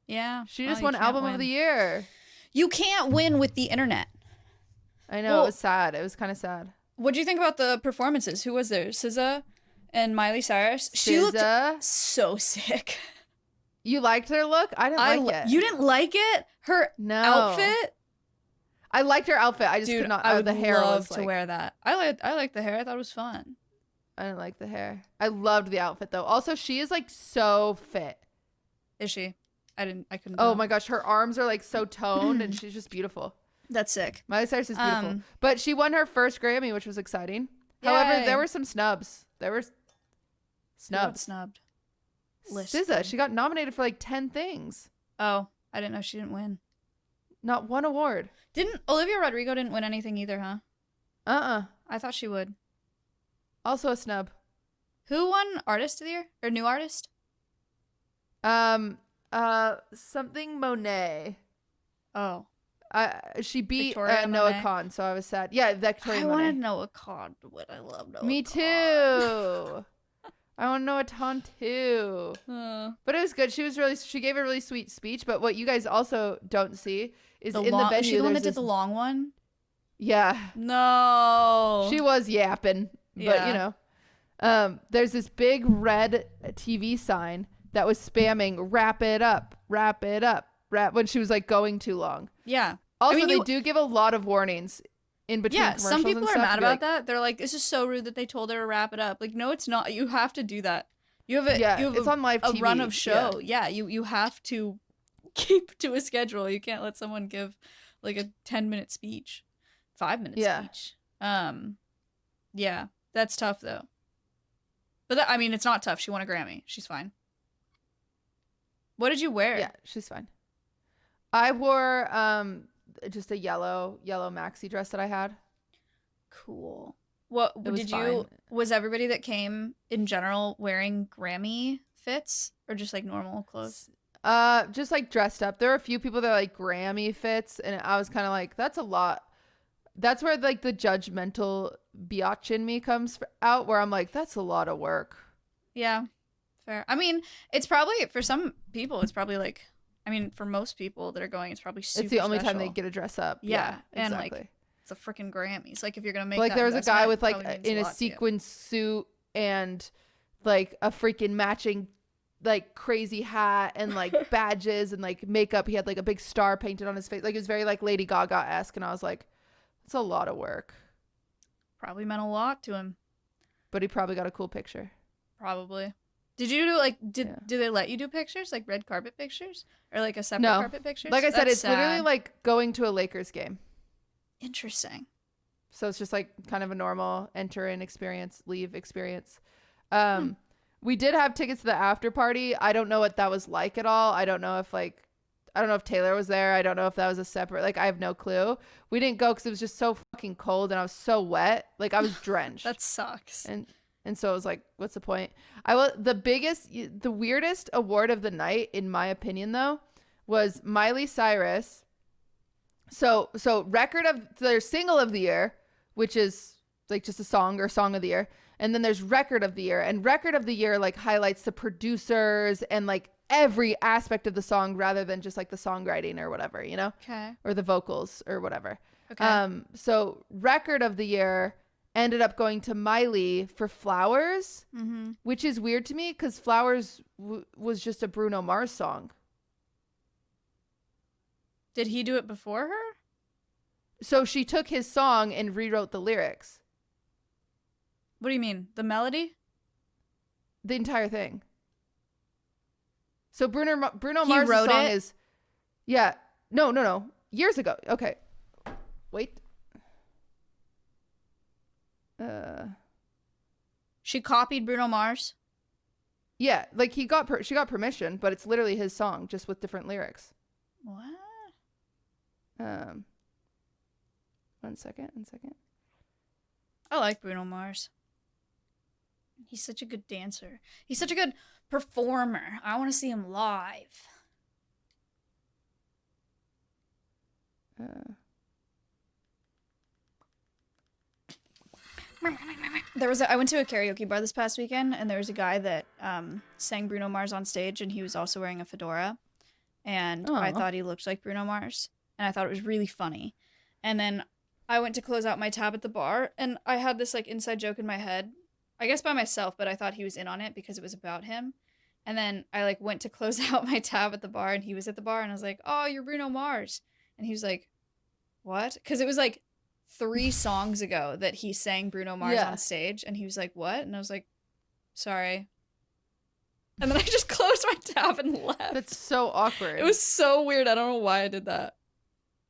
Yeah. She just won Album of the Year. You can't win with the internet. I know. It was sad. It was kind of sad. What do you think about the performances? Who was there? SZA and Miley Cyrus. She looked so sick. You liked her look? I didn't like it. You didn't like it? Her outfit? I liked her outfit. I just could not. I would the hair love was to wear that. I like the hair. I thought it was fun. I didn't like the hair. I loved the outfit though. Also, she is like so fit. Is she? I couldn't. Oh my gosh, her arms are like so toned, and she's just beautiful. That's sick. Miley Cyrus is beautiful. But she won her first Grammy, which was exciting. Yay. However, there were some snubs. Snubbed. SZA, she got nominated for like 10 things. Oh, I didn't know she didn't win. Not one award. Didn't Olivia Rodrigo didn't win anything either, huh? I thought she would. Also a snub. Who won Artist of the Year? Or New Artist? Something Monet. Oh. She beat Victoria Noah Monet. Kahn, so I was sad. Yeah, Victoria Monet. I wanted Noah Kahn, but I love Noah Kahn. Me too. I want Noah Kahn too. But it was good. She gave a really sweet speech, but what you guys also don't see is in the venue. Is she the one that did the long one? Yeah. No. She was yapping, but you know. There's this big red TV sign that was spamming wrap it up, when she was like going too long. Yeah. Also, they do give a lot of warnings in between commercials. Some people and are stuff mad about that. They're like, this is so rude that they told her to wrap it up. Like, no, it's not. You have to do that. You have it's on live TV. A run of show. Yeah, you have to keep to a schedule. You can't let someone give like a 10-minute speech, 5-minute speech. Yeah, that's tough though. But I mean, it's not tough. She won a Grammy. She's fine. What did you wear? Yeah, she's fine. I wore just a yellow maxi dress that I had. Cool. What did you? Was everybody that came in general wearing Grammy fits or just like normal clothes? Just like dressed up. There were a few people that like Grammy fits, and I was kind of like, that's a lot. that's where like the judgmental biatch in me comes out, where I'm like, that's a lot of work. Yeah, fair. I mean, it's probably, for some people, it's probably like, I mean, for most people that are going, it's probably super It's the only special. time they get to dress up. Yeah, and exactly. like, it's a freaking Grammys. Like, if you're gonna make like that there was a guy with like in a lot sequin suit and like a freaking matching like crazy hat and like badges and like makeup. He had like a big star painted on his face. Like it was very like Lady Gaga-esque, and I was like, it's a lot of work. Probably meant a lot to him. But he probably got a cool picture. Probably. Did you do like do they let you do pictures, like red carpet pictures, or like a separate carpet pictures? Like I said, That's it's sad. literally like going to a Lakers game. Interesting. So it's just like kind of a normal enter in experience, leave experience. We did have tickets to the after party. I don't know what that was like at all. I don't know if Taylor was there. I don't know if that was a separate, like, I have no clue. We didn't go because it was just so fucking cold and I was so wet. Like I was drenched. That sucks. And so it was like, what's the point? The weirdest award of the night, in my opinion, though, was Miley Cyrus. So record of their single of the year, which is like just a song or song of the year. And then there's record of the year, and record of the year like highlights the producers and like every aspect of the song rather than just like the songwriting or whatever, you know? Okay. Or the vocals or whatever. Okay. So record of the year ended up going to Miley for Flowers, which is weird to me because Flowers was just a Bruno Mars song. Did he do it before her? So she took his song and rewrote the lyrics. What do you mean? The melody? The entire thing. So Bruno He Mars' wrote song it? is, yeah, no, years ago. Okay, wait. She copied Bruno Mars? Yeah, like she got permission, but it's literally his song, just with different lyrics. What? One second. I like Bruno Mars. He's such a good dancer. He's such a good performer. I want to see him live. I went to a karaoke bar this past weekend, and there was a guy that sang Bruno Mars on stage, and he was also wearing a fedora. And I thought he looked like Bruno Mars, and I thought it was really funny. And then I went to close out my tab at the bar, and I had this like inside joke in my head, I guess by myself, but I thought he was in on it because it was about him. And then I like went to close out my tab at the bar, and he was at the bar, and I was like, "Oh, you're Bruno Mars," and he was like, "What?" Because it was like 3 songs ago that he sang Bruno Mars on stage, and he was like, "What?" And I was like, "Sorry." And then I just closed my tab and left. That's so awkward. It was so weird. I don't know why I did that.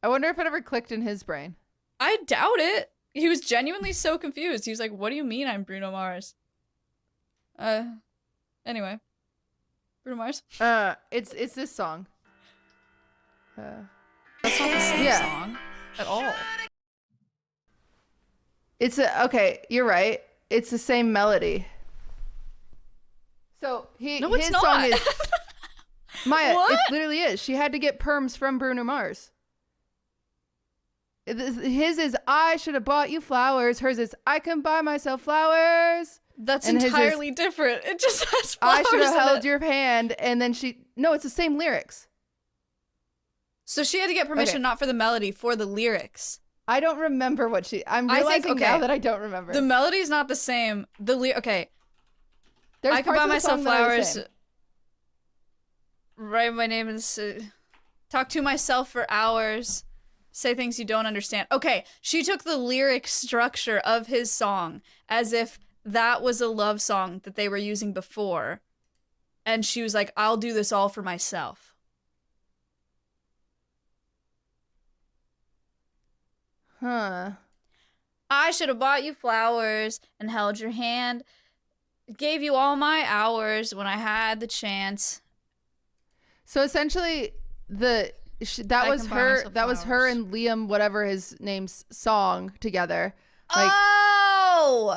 I wonder if it ever clicked in his brain. I doubt it. He was genuinely so confused. He was like, "What do you mean I'm Bruno Mars?" Anyway. Bruno Mars? It's this song. That's not the same song at all. Okay, you're right. It's the same melody. So his not. song is Maya. What? It literally is. She had to get perms from Bruno Mars. His is "I should have bought you flowers." Hers is "I can buy myself flowers." That's and entirely different. It just has flowers. "I should have held it. your hand," and then no, it's the same lyrics. So she had to get permission not for the melody, for the lyrics. I don't remember what I'm realizing now that I don't remember. The melody's not the same. Okay. There's I could buy myself flowers. Right. Write my name is. Talk to myself for hours. Say things you don't understand. Okay, she took the lyric structure of his song as if that was a love song that they were using before. And she was like, "I'll do this all for myself." Huh. "I should have bought you flowers and held your hand. Gave you all my hours when I had the chance." So essentially, that was her and Liam, whatever his name's, song together. Like,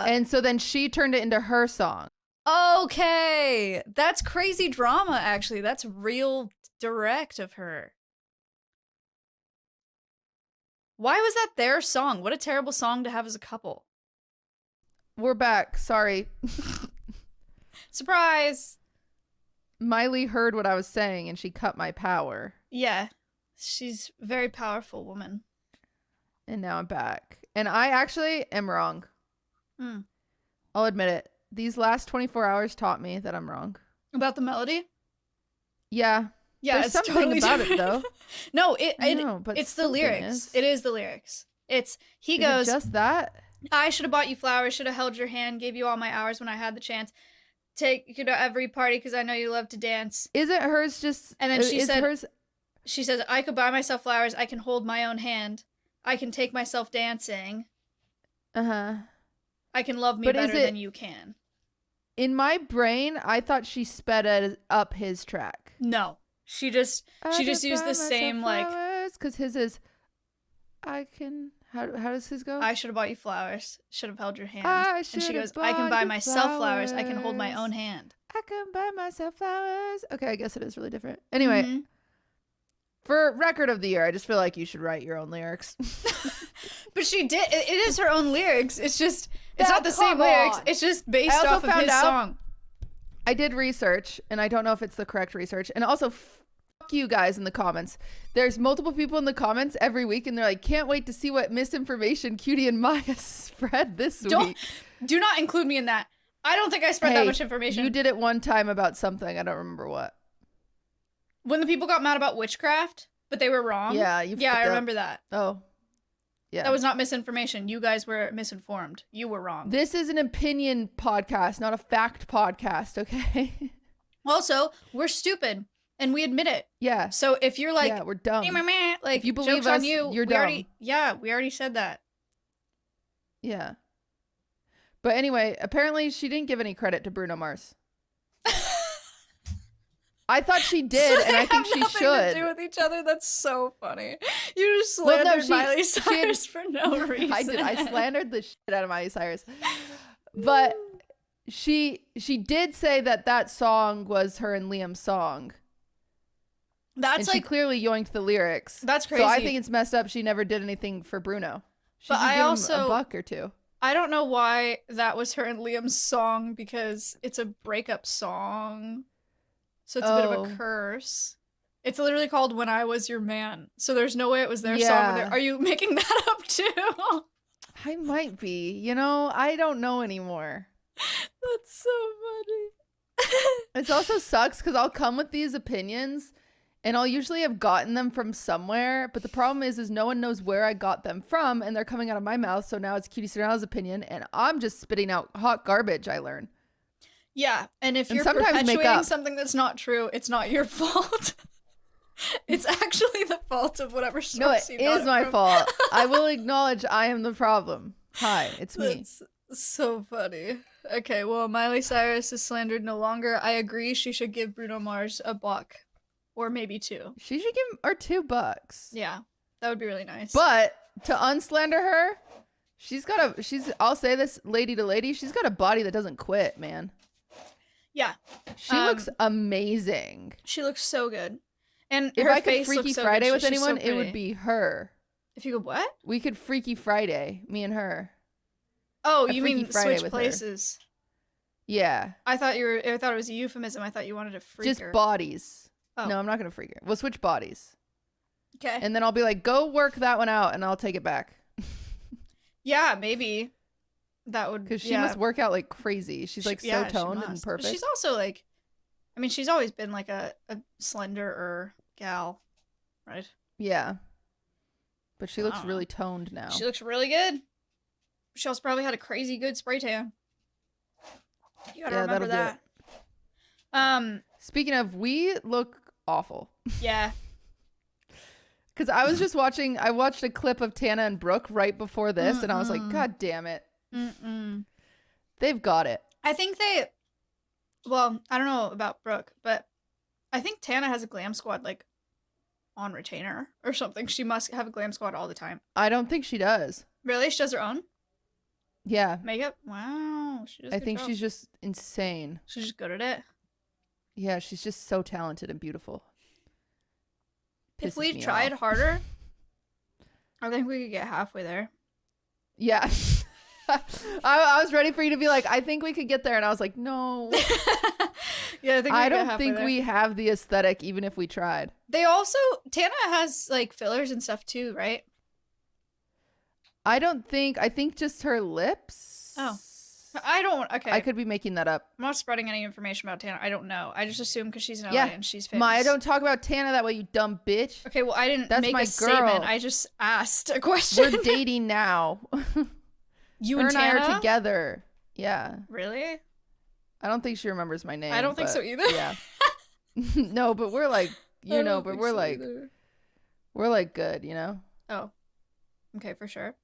and so then she turned it into her song. Okay, that's crazy drama. Actually, that's real direct of her. Why was that their song? What a terrible song to have as a couple. We're back. Sorry. Surprise. Miley heard what I was saying and she cut my power. Yeah. She's a very powerful woman. And now I'm back. And I actually am wrong. Mm. I'll admit it. These last 24 hours taught me that I'm wrong. About the melody? Yeah. Yeah, There's it's something totally about different. it though. No, but it's the lyrics. It is the lyrics. He goes, just that? I should have bought you flowers, should have held your hand, gave you all my hours when I had the chance. Take you to every party because I know you love to dance. Isn't hers just... And then she says, I could buy myself flowers. I can hold my own hand. I can take myself dancing. Uh-huh. I can love me better than you can. In my brain, I thought she sped up his track. No. She just used the same, like... Because his is... I can... How does his go? I should have bought you flowers. Should have held your hand. And she goes, I can buy myself flowers. I can hold my own hand. I can buy myself flowers. Okay, I guess it is really different. Anyway, for record of the year, I just feel like you should write your own lyrics. But she did. It is her own lyrics. It's just, it's not the same lyrics. It's just based off of his song. I did research, and I don't know if it's the correct research. And also, you guys in the comments. There's multiple people in the comments every week and they're like, can't wait to see what misinformation QT and Maya spread this week. Do not include me in that. I don't think I spread that much information. You did it one time about something. I don't remember what. When the people got mad about witchcraft, but they were wrong. Yeah, I remember that. Oh. Yeah. That was not misinformation. You guys were misinformed. You were wrong. This is an opinion podcast, not a fact podcast, okay? Also, we're stupid. And we admit it. Yeah. So if you're like, yeah, we're dumb. Like, if you believe joke's us, on you, you're dumb. We already said that. Yeah. But anyway, apparently she didn't give any credit to Bruno Mars. I thought she did, and I think she should. To do with each other. That's so funny. You just slandered Miley Cyrus for no reason. I did. I slandered the shit out of Miley Cyrus. But she did say that song was her and Liam's song. That's and she clearly yoinked the lyrics. That's crazy. So I think it's messed up she never did anything for Bruno. She should give him $1 or $2. I don't know why that was her and Liam's song because it's a breakup song. So it's a bit of a curse. It's literally called When I Was Your Man. So there's no way it was their song. Are you making that up too? I might be. You know, I don't know anymore. That's so funny. It also sucks because I'll come with these opinions and I'll usually have gotten them from somewhere. But the problem is no one knows where I got them from and they're coming out of my mouth. So now it's QT Serrano's opinion and I'm just spitting out hot garbage I learn. Yeah. And if you're perpetuating something that's not true, it's not your fault. It's actually the fault of whatever source you got it is my from. fault. I will acknowledge I am the problem. Hi, it's me. That's so funny. Okay, well, Miley Cyrus is slandered no longer. I agree she should give Bruno Mars $1. Or maybe $2. She should give her $2. Yeah, that would be really nice. But to unslander her, I'll say this lady to lady, she's got a body that doesn't quit, man. Yeah. She looks amazing. She looks so good. And if her I could face Freaky so Friday good. with anyone, so it would be her. If you could what? We could Freaky Friday, me and her. Oh, you mean switch places? Her. Yeah. I thought it was a euphemism. I thought you wanted to freak her. Just bodies. Oh. No, I'm not gonna freak her. We'll switch bodies. Okay. And then I'll be like, go work that one out, and I'll take it back. Yeah, maybe. That would because she must work out like crazy. She's like so toned and perfect. But she's also like, I mean, she's always been like a slender gal, right? Yeah. But she looks really toned now. She looks really good. She also probably had a crazy good spray tan. You gotta remember that. Speaking of, we look awful. Yeah. Because I was just I watched a clip of Tana and Brooke right before this, and I was like, God damn it. They've got it. I think well, I don't know about Brooke, but I think Tana has a glam squad, like, on retainer or something. She must have a glam squad all the time. I don't think she does. Really? She does her own? Yeah. Makeup? Wow. I think she's just insane. She's just good at it. Yeah, she's just so talented and beautiful. If we tried harder, I think we could get halfway there. Yeah. I was ready for you to be like, I think we could get there. And I was like, no. Yeah, I don't think we have the aesthetic, even if we tried. They also, Tana has like fillers and stuff too, right? I think just her lips. Oh. Okay. I could be making that up. I'm not spreading any information about Tana. I don't know. I just assume because she's in LA and she's famous. Maya, don't talk about Tana that way, you dumb bitch. Okay, well, I didn't That's make my a statement. girl. I just asked a question. We're dating now. You Her and I Tana are together. Yeah. Really? I don't think she remembers my name. I don't think so either. Yeah. No, but we're like, but we're like, we're like good, you know? Oh. Okay, for sure.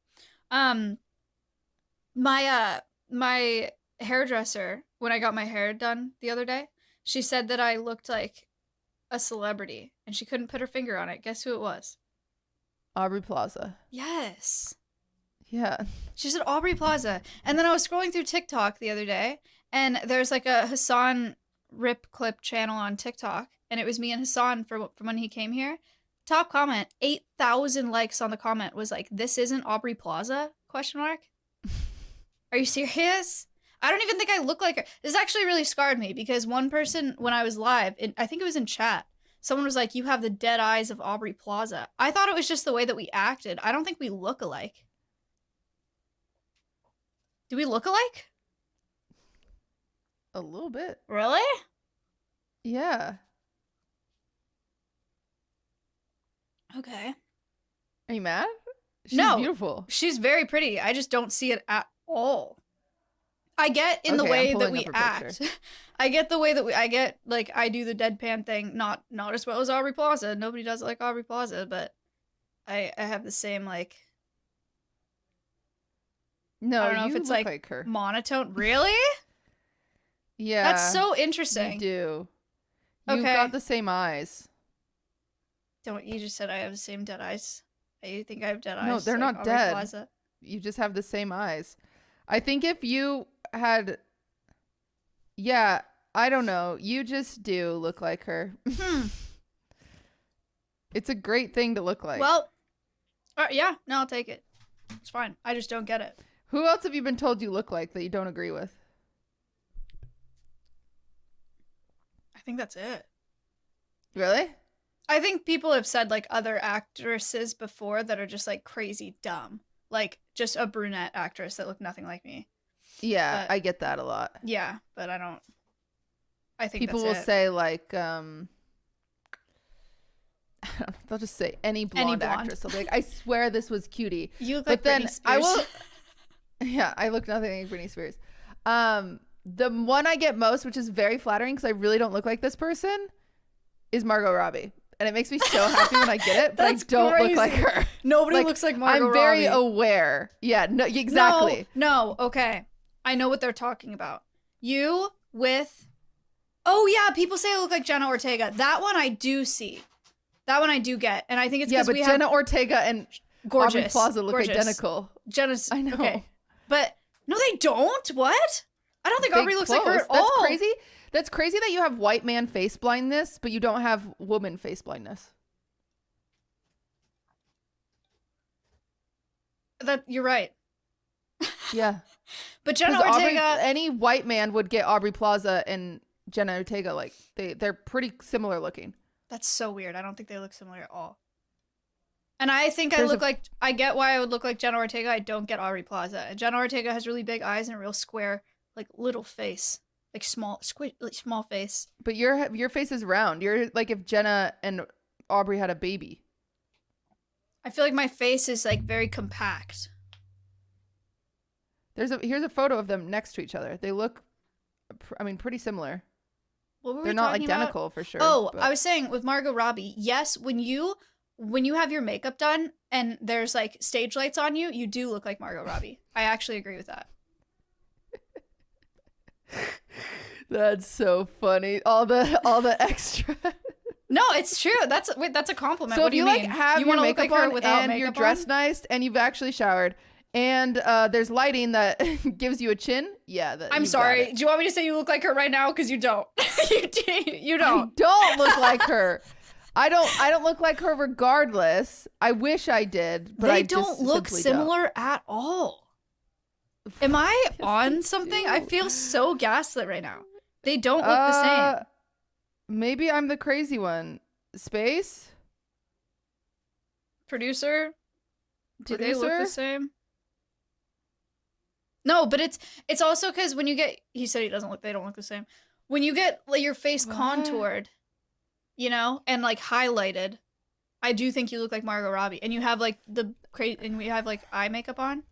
My hairdresser, when I got my hair done the other day, she said that I looked like a celebrity and she couldn't put her finger on it. Guess who it was? Aubrey Plaza. Yes. Yeah. She said Aubrey Plaza. And then I was scrolling through TikTok the other day and there's like a Hassan rip clip channel on TikTok and it was me and Hassan from when he came here. Top comment, 8,000 likes on the comment was like, "This isn't Aubrey Plaza?" ? Are you serious? I don't even think I look like her. This actually really scarred me because one person, when I was live, I think it was in chat, someone was like, "You have the dead eyes of Aubrey Plaza." I thought it was just the way that we acted. I don't think we look alike. Do we look alike? A little bit. Really? Yeah. Okay. Are you mad? She's No. beautiful. She's very pretty. I just don't see it at all. I get in the way that we act. I get the way that I get, like, I do the deadpan thing, not as well as Aubrey Plaza. Nobody does it like Aubrey Plaza, but I have the same, like... No, I don't know you if it's look like her. monotone. Really? Yeah. That's so interesting. You do. You've Okay. got the same eyes. You just said I have the same dead eyes. You think I have dead eyes? No, they're like not Aubrey dead. Plaza? You just have the same eyes. I think if you had... Yeah, I don't know. You just do look like her. It's a great thing to look like. Well, yeah, no, I'll take it. It's fine. I just don't get it. Who else have you been told you look like that you don't agree with? I think that's it. Really? I think people have said like other actresses before that are just like crazy dumb. Like just a brunette actress that looked nothing like me. Yeah, But- I get that a lot. Yeah, but I don't. I think People that's will it. say like, they'll just say any blonde blonde. actress. They'll be like, I swear this was cutie. You look But like then Britney Spears. I will. Yeah, I look nothing like Britney Spears. The one I get most, which is very flattering because I really don't look like this person, is Margot Robbie. And it makes me so happy when I get it, but I That's don't look like crazy. her. Nobody Like, looks like Margot I'm very Robbie. aware. Yeah, no, exactly. No, okay. I know what they're talking about. You with... Oh, yeah, people say I look like Jenna Ortega. That one I do see. That one I do get. And I think it's Yeah, because but we Jenna have... Ortega and Gorgeous. Aubrey Plaza look Gorgeous. identical. Jenna's... I know. Okay. But... No, they don't? What? I don't think They Aubrey looks like her close. at all. That's crazy. That's crazy that you have white man face blindness, but you don't have woman face blindness. You're right. Yeah. But Jenna 'Cause Ortega... any white man would get Aubrey Plaza and Jenna Ortega. Like they're pretty similar looking. That's so weird. I don't think they look similar at all. And I think There's I get why I would look like Jenna Ortega. I don't get Aubrey Plaza. And Jenna Ortega has really big eyes and a real square, like little face, like small face. But your face is round. You're like if Jenna and Aubrey had a baby. I feel like my face is like very compact. Here's a photo of them next to each other. They look, pretty similar. What were They're we not talking identical about? for sure. Oh, but- I was saying with Margot Robbie, yes, when you have your makeup done and there's like stage lights on you, you do look like Margot Robbie. I actually agree with that. That's so funny. All the extra. No, it's true. That's a compliment. So What if do you you like mean? have You your wanna look makeup like her on without and you're makeup dressed on? nice and you've actually showered and there's lighting that gives you a chin, yeah. I'm you've got sorry. it. Do you want me to say you look like her right now? Because you don't. You I don't. don't look like her. I don't look like her regardless. I wish I did, but they I don't just look similar at all. Am I on something? I feel so gaslit right now. They don't look the same. Maybe I'm the crazy one. Space? Producer? Do they look the same? No, but it's also because when you get, he said they don't look the same. When you get like your face contoured, you know, and like highlighted, I do think you look like Margot Robbie. And you have like and we have like eye makeup on.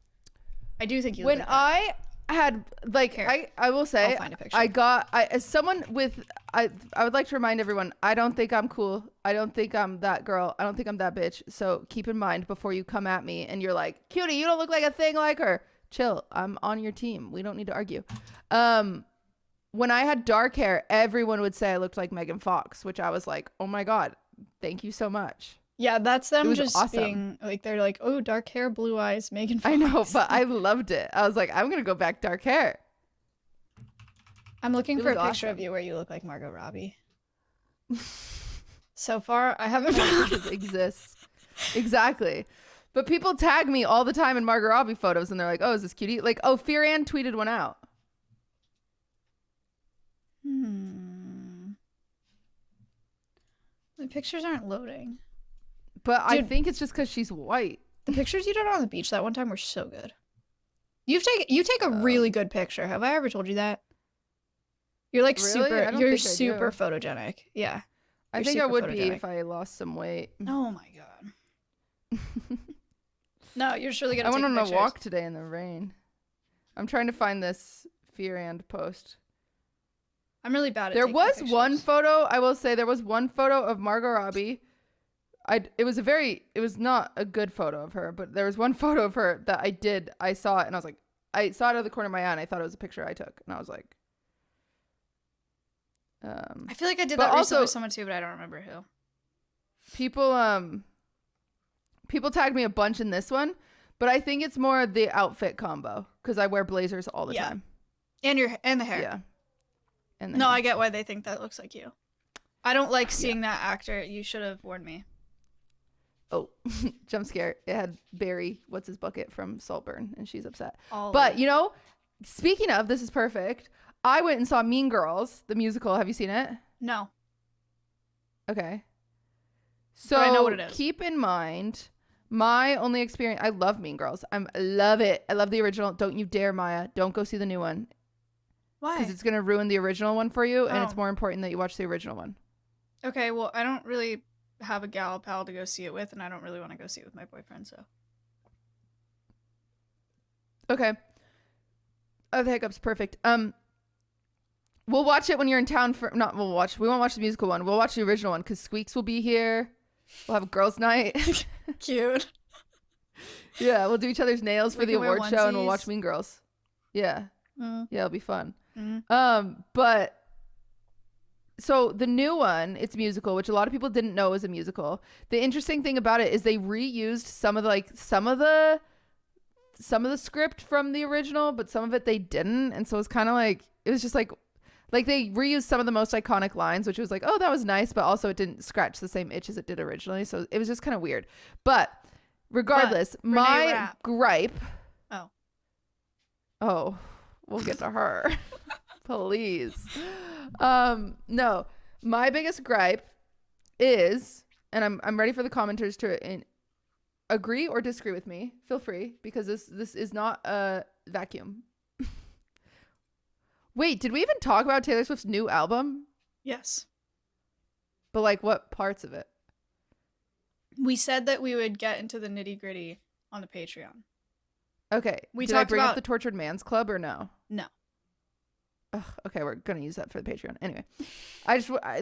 I do think you look like that. I had like, here, I will say, I'll find a picture. as someone with, I would like to remind everyone, I don't think I'm cool. I don't think I'm that girl. I don't think I'm that bitch. So keep in mind before you come at me and you're like, cutie, you don't look like a thing like her. Chill. I'm on your team. We don't need to argue. When I had dark hair, everyone would say I looked like Megan Fox, which I was like, oh my God, thank you so much. Yeah, that's them just awesome. being like, they're like, oh, dark hair, blue eyes, Megan Fox. I know, but I loved it. I was like, I'm going to go back dark hair. I'm looking for a picture of you where you look like Margot Robbie. So far, I haven't found it. Exists. Exactly. But people tag me all the time in Margot Robbie photos and they're like, oh, is this cutie? Like, oh, Fear Ann tweeted one out. The pictures aren't loading. But dude, I think it's just because she's white. The pictures you did on the beach that one time were so good. You take a really good picture. Have I ever told you that? You're like really? You're super photogenic. Yeah. I think I would be if I lost some weight. Oh my God. No, you're just really good at taking pictures. I went on a walk today in the rain. I'm trying to find this Fear and post. I'm really bad at There taking was pictures. one photo, I will say, there was one photo of Margot Robbie. It was not a good photo of her, but there was one photo of her that I saw it and I was like, I saw it out of the corner of my eye and I thought it was a picture I took. And I was like, I feel like I did that recently with someone too, but I don't remember who. People tagged me a bunch in this one, but I think it's more the outfit combo because I wear blazers all the time. And the hair. Yeah. And I get why they think that looks like you. I don't like seeing that actor. You should have warned me. Oh, jump scare. It had Barry, what's his bucket from Saltburn, and she's upset. But, you know, speaking of, this is perfect. I went and saw Mean Girls, the musical. Have you seen it? No. Okay. So but I know what it is. Keep in mind, my only experience, I love Mean Girls. I love it. I love the original. Don't you dare, Maya. Don't go see the new one. Why? Because it's going to ruin the original one for you, and it's more important that you watch the original one. Okay, well, I don't really have a gal pal to go see it with, and I don't really want to go see it with my boyfriend, so. Okay. Oh, the hiccup's perfect. We'll watch it when you're in town we won't watch the musical one. We'll watch the original one because Squeaks will be here. We'll have a girls' night. Cute. Yeah, we'll do each other's nails for the award show and we'll watch Mean Girls. Yeah. Mm. Yeah, it'll be fun. Mm. But so the new one, it's musical, which a lot of people didn't know was a musical. The interesting thing about it is they reused some of the script from the original, but some of it they didn't. And so it's kind of like, it was just like they reused some of the most iconic lines, which was like, oh, that was nice, but also it didn't scratch the same itch as it did originally. So it was just kind of weird. But regardless, my gripe. Oh, we'll get to her. Please. No, my biggest gripe is, and I'm ready for the commenters to agree or disagree with me. Feel free, because this is not a vacuum. Wait, did we even talk about Taylor Swift's new album? Yes. But like what parts of it? We said that we would get into the nitty-gritty on the Patreon. Okay. Did I bring up the Tortured Man's Club or no? No. Ugh, okay, we're gonna use that for the Patreon. Anyway,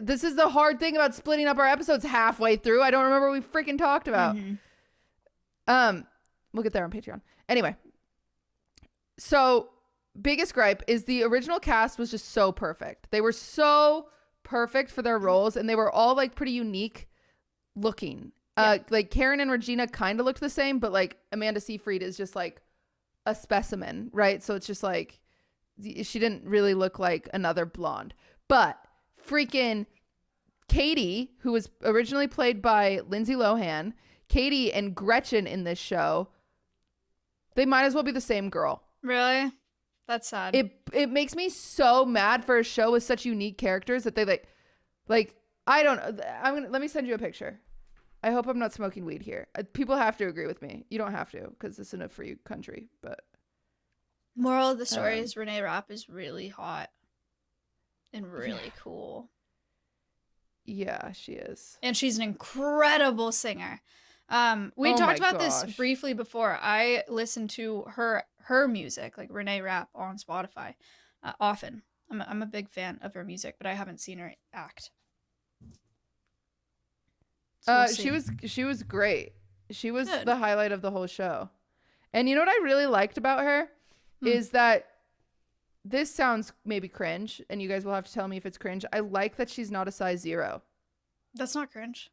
this is the hard thing about splitting up our episodes halfway through. I don't remember what we freaking talked about. Mm-hmm. We'll get there on Patreon. Anyway, so biggest gripe is the original cast was just so perfect. They were so perfect for their roles, and they were all like pretty unique looking. Yeah. Like Karen and Regina kind of looked the same, but like Amanda Seyfried is just like a specimen, right? So it's just like she didn't really look like another blonde. But freaking Katie, who was originally played by Lindsay Lohan, Katie and Gretchen in this show, they might as well be the same girl. Really? That's sad. It makes me so mad for a show with such unique characters that they like I don't let me send you a picture. I hope I'm not smoking weed here. People have to agree with me. You don't have to because this isn't a free country, but moral of the story is Renee Rapp is really hot and really cool. Yeah, she is. And she's an incredible singer. We talked about this briefly before. I listen to her music, like Renee Rapp, on Spotify often. I'm a big fan of her music, but I haven't seen her act. So we'll she was great. She was Good. the highlight of the whole show. And you know what I really liked about her is that this sounds maybe cringe, and you guys will have to tell me if it's cringe. I like that she's not a size 0. That's not cringe.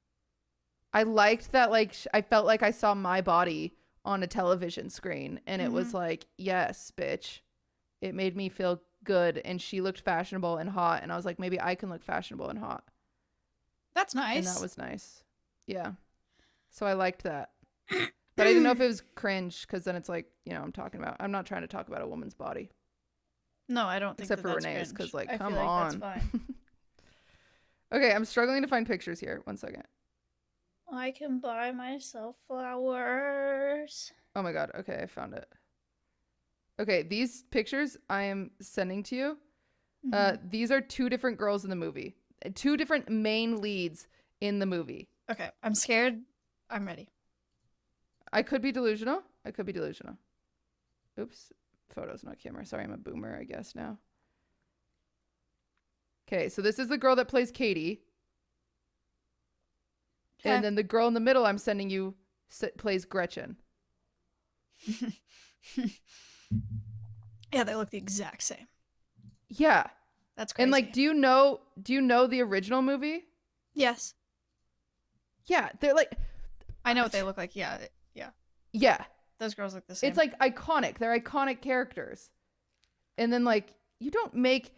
I liked that, like, I felt like I saw my body on a television screen, and it was like, yes, bitch. It made me feel good, and she looked fashionable and hot, and I was like, maybe I can look fashionable and hot. That's nice. And that was nice. Yeah. So I liked that. But I didn't know if it was cringe, because then it's like, you know, I'm not trying to talk about a woman's body. No, I don't think except for that's Renee's, cringe. because, like, I come feel like on. That's fine. Okay, I'm struggling to find pictures here. 1 second. I can buy myself flowers. Oh my god. Okay, I found it. Okay, these pictures I am sending to you. These are 2 different girls in the movie. 2 different main leads in the movie. Okay, I'm scared. I'm ready. I could be delusional. Oops. Photos, not camera. Sorry, I'm a boomer, I guess, now. Okay, so this is the girl that plays Katie. Okay. And then the girl in the middle I'm sending you plays Gretchen. Yeah, they look the exact same. Yeah. That's crazy. And, like, do you know the original movie? Yes. Yeah, they're like, I know what they look like. Yeah. yeah. Those girls look the same. It's like iconic. They're iconic characters. And then, like, do not make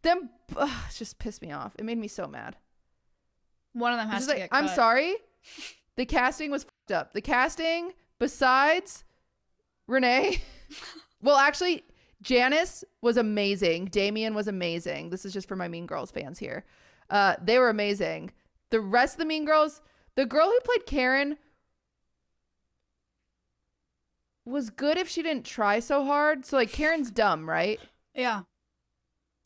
them. It just pissed me off. It made me so mad. One of them has to get cut. I'm sorry. The casting was fucked up. The casting, besides Renee, well, actually, Janice was amazing. Damien was amazing. This is just for my Mean Girls fans here. They were amazing. The rest of the Mean Girls, the girl who played Karen was good if she didn't try so hard. So, like, Karen's dumb, right? Yeah.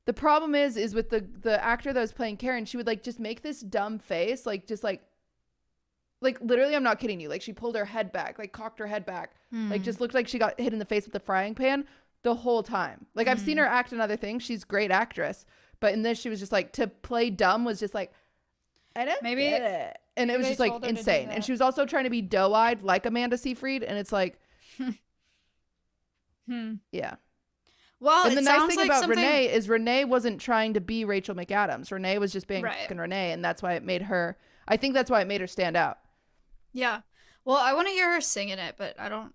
The problem is with the actor that was playing Karen, she would, like, just make this dumb face, like, just like literally, I'm not kidding you. Like, she pulled her head back, like, cocked her head back, like, just looked like she got hit in the face with the frying pan the whole time. Like, I've seen her act in other things. She's a great actress, but in this, she was just like, to play dumb was just like, I don't get it. And it was just, like, insane. And she was also trying to be doe-eyed like Amanda Seyfried, and it's like, yeah. Well, and the nice thing about Renee is Renee wasn't trying to be Rachel McAdams. Renee was just being fucking Renee, and that's why it made her. I think that's why it made her stand out. Yeah. Well, I want to hear her singing it, but I don't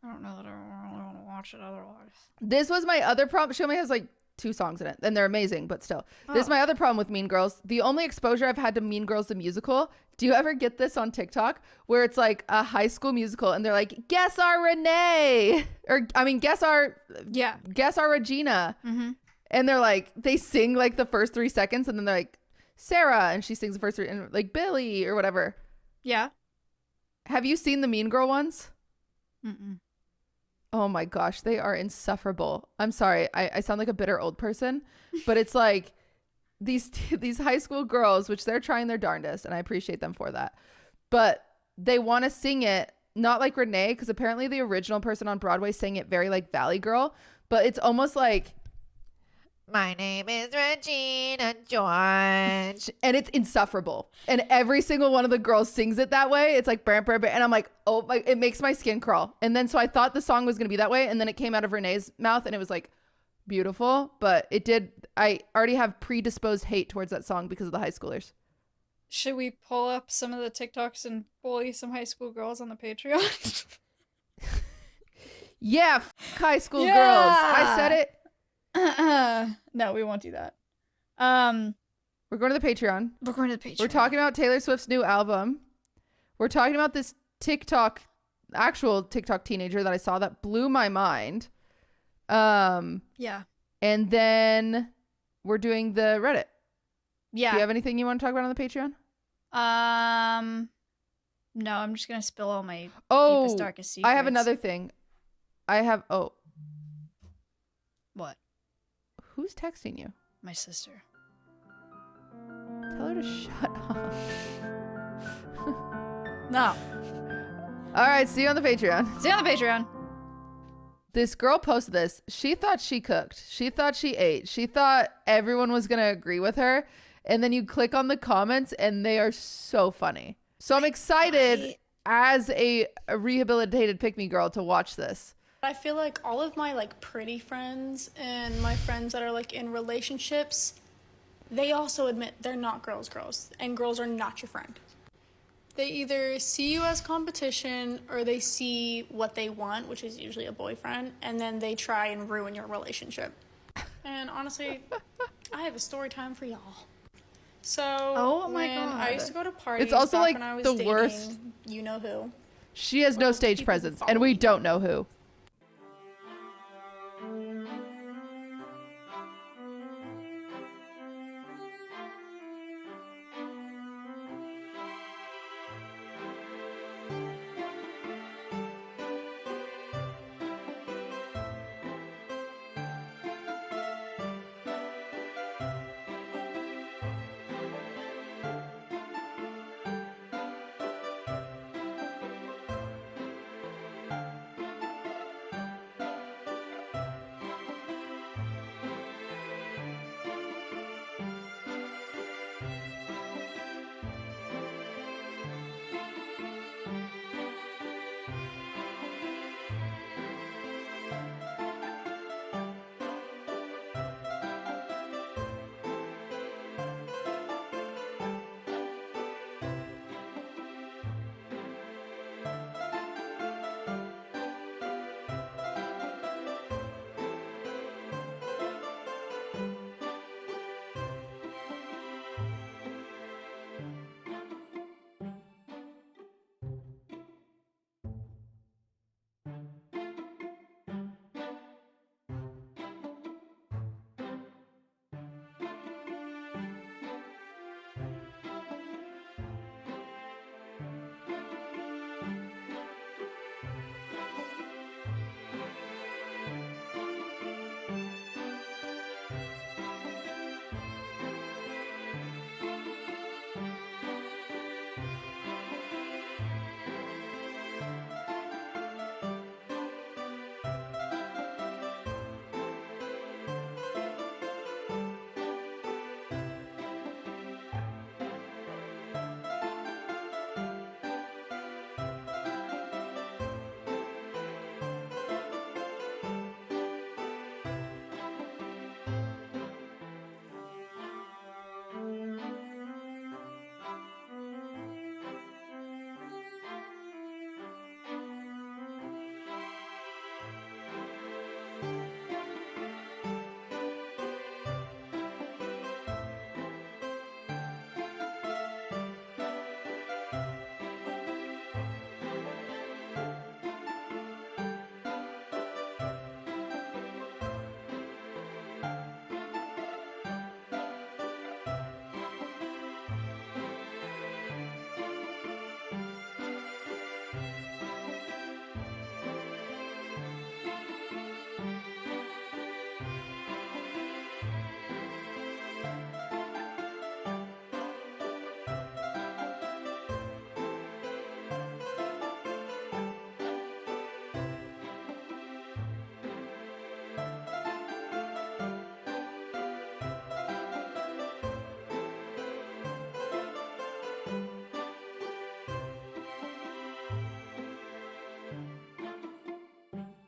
know that I want to watch it otherwise. This was my other problem. She only has like 2 songs in it, and they're amazing, but still. This is my other problem with Mean Girls. The only exposure I've had to Mean Girls the musical. Do you ever get this on TikTok where it's like a high school musical and they're like, guess our Renee, or I mean, guess our Regina. And they're like, they sing like the first 3 seconds and then they're like, Sarah, and she sings the first 3, and like Billy or whatever. Yeah. Have you seen the Mean Girl ones? Oh my gosh, they are insufferable. I'm sorry, I sound like a bitter old person, but it's like these high school girls, which they're trying their darndest, and I appreciate them for that, but they want to sing it not like Renee, because apparently the original person on Broadway sang it very like Valley Girl, but it's almost like, my name is Regina George, and it's insufferable, and every single one of the girls sings it that way. It's like brr, brr, brr, and I'm like, oh my, it makes my skin crawl. And then so I thought the song was gonna be that way, and then it came out of Renee's mouth and it was like beautiful, but it did. I already have predisposed hate towards that song because of the high schoolers. Should we pull up some of the TikToks and bully some high school girls on the Patreon? Yeah, high school girls. I said it. No, we won't do that. We're going to the Patreon. We're going to the Patreon. We're talking about Taylor Swift's new album. We're talking about this actual TikTok teenager that I saw that blew my mind. Yeah. And then we're doing the Reddit. Yeah. Do you have anything you want to talk about on the Patreon? No, I'm just gonna spill all my deepest, darkest secrets. I have another thing. What? Who's texting you? My sister. Tell her to shut up. No. All right, see you on the Patreon. See you on the Patreon. This girl posted this. She thought she cooked. She thought she ate. She thought everyone was going to agree with her. And then you click on the comments and they are so funny. So I'm excited as a rehabilitated pick-me girl to watch this. I feel like all of my like pretty friends and my friends that are like in relationships, they also admit they're not girls, and girls are not your friend. They either see you as competition or they see what they want, which is usually a boyfriend, and then they try and ruin your relationship. And honestly, I have a story time for y'all. So when I used to go to parties, it's also back like when I was the dating, worst. you know who. She has no stage presence, and we don't know who.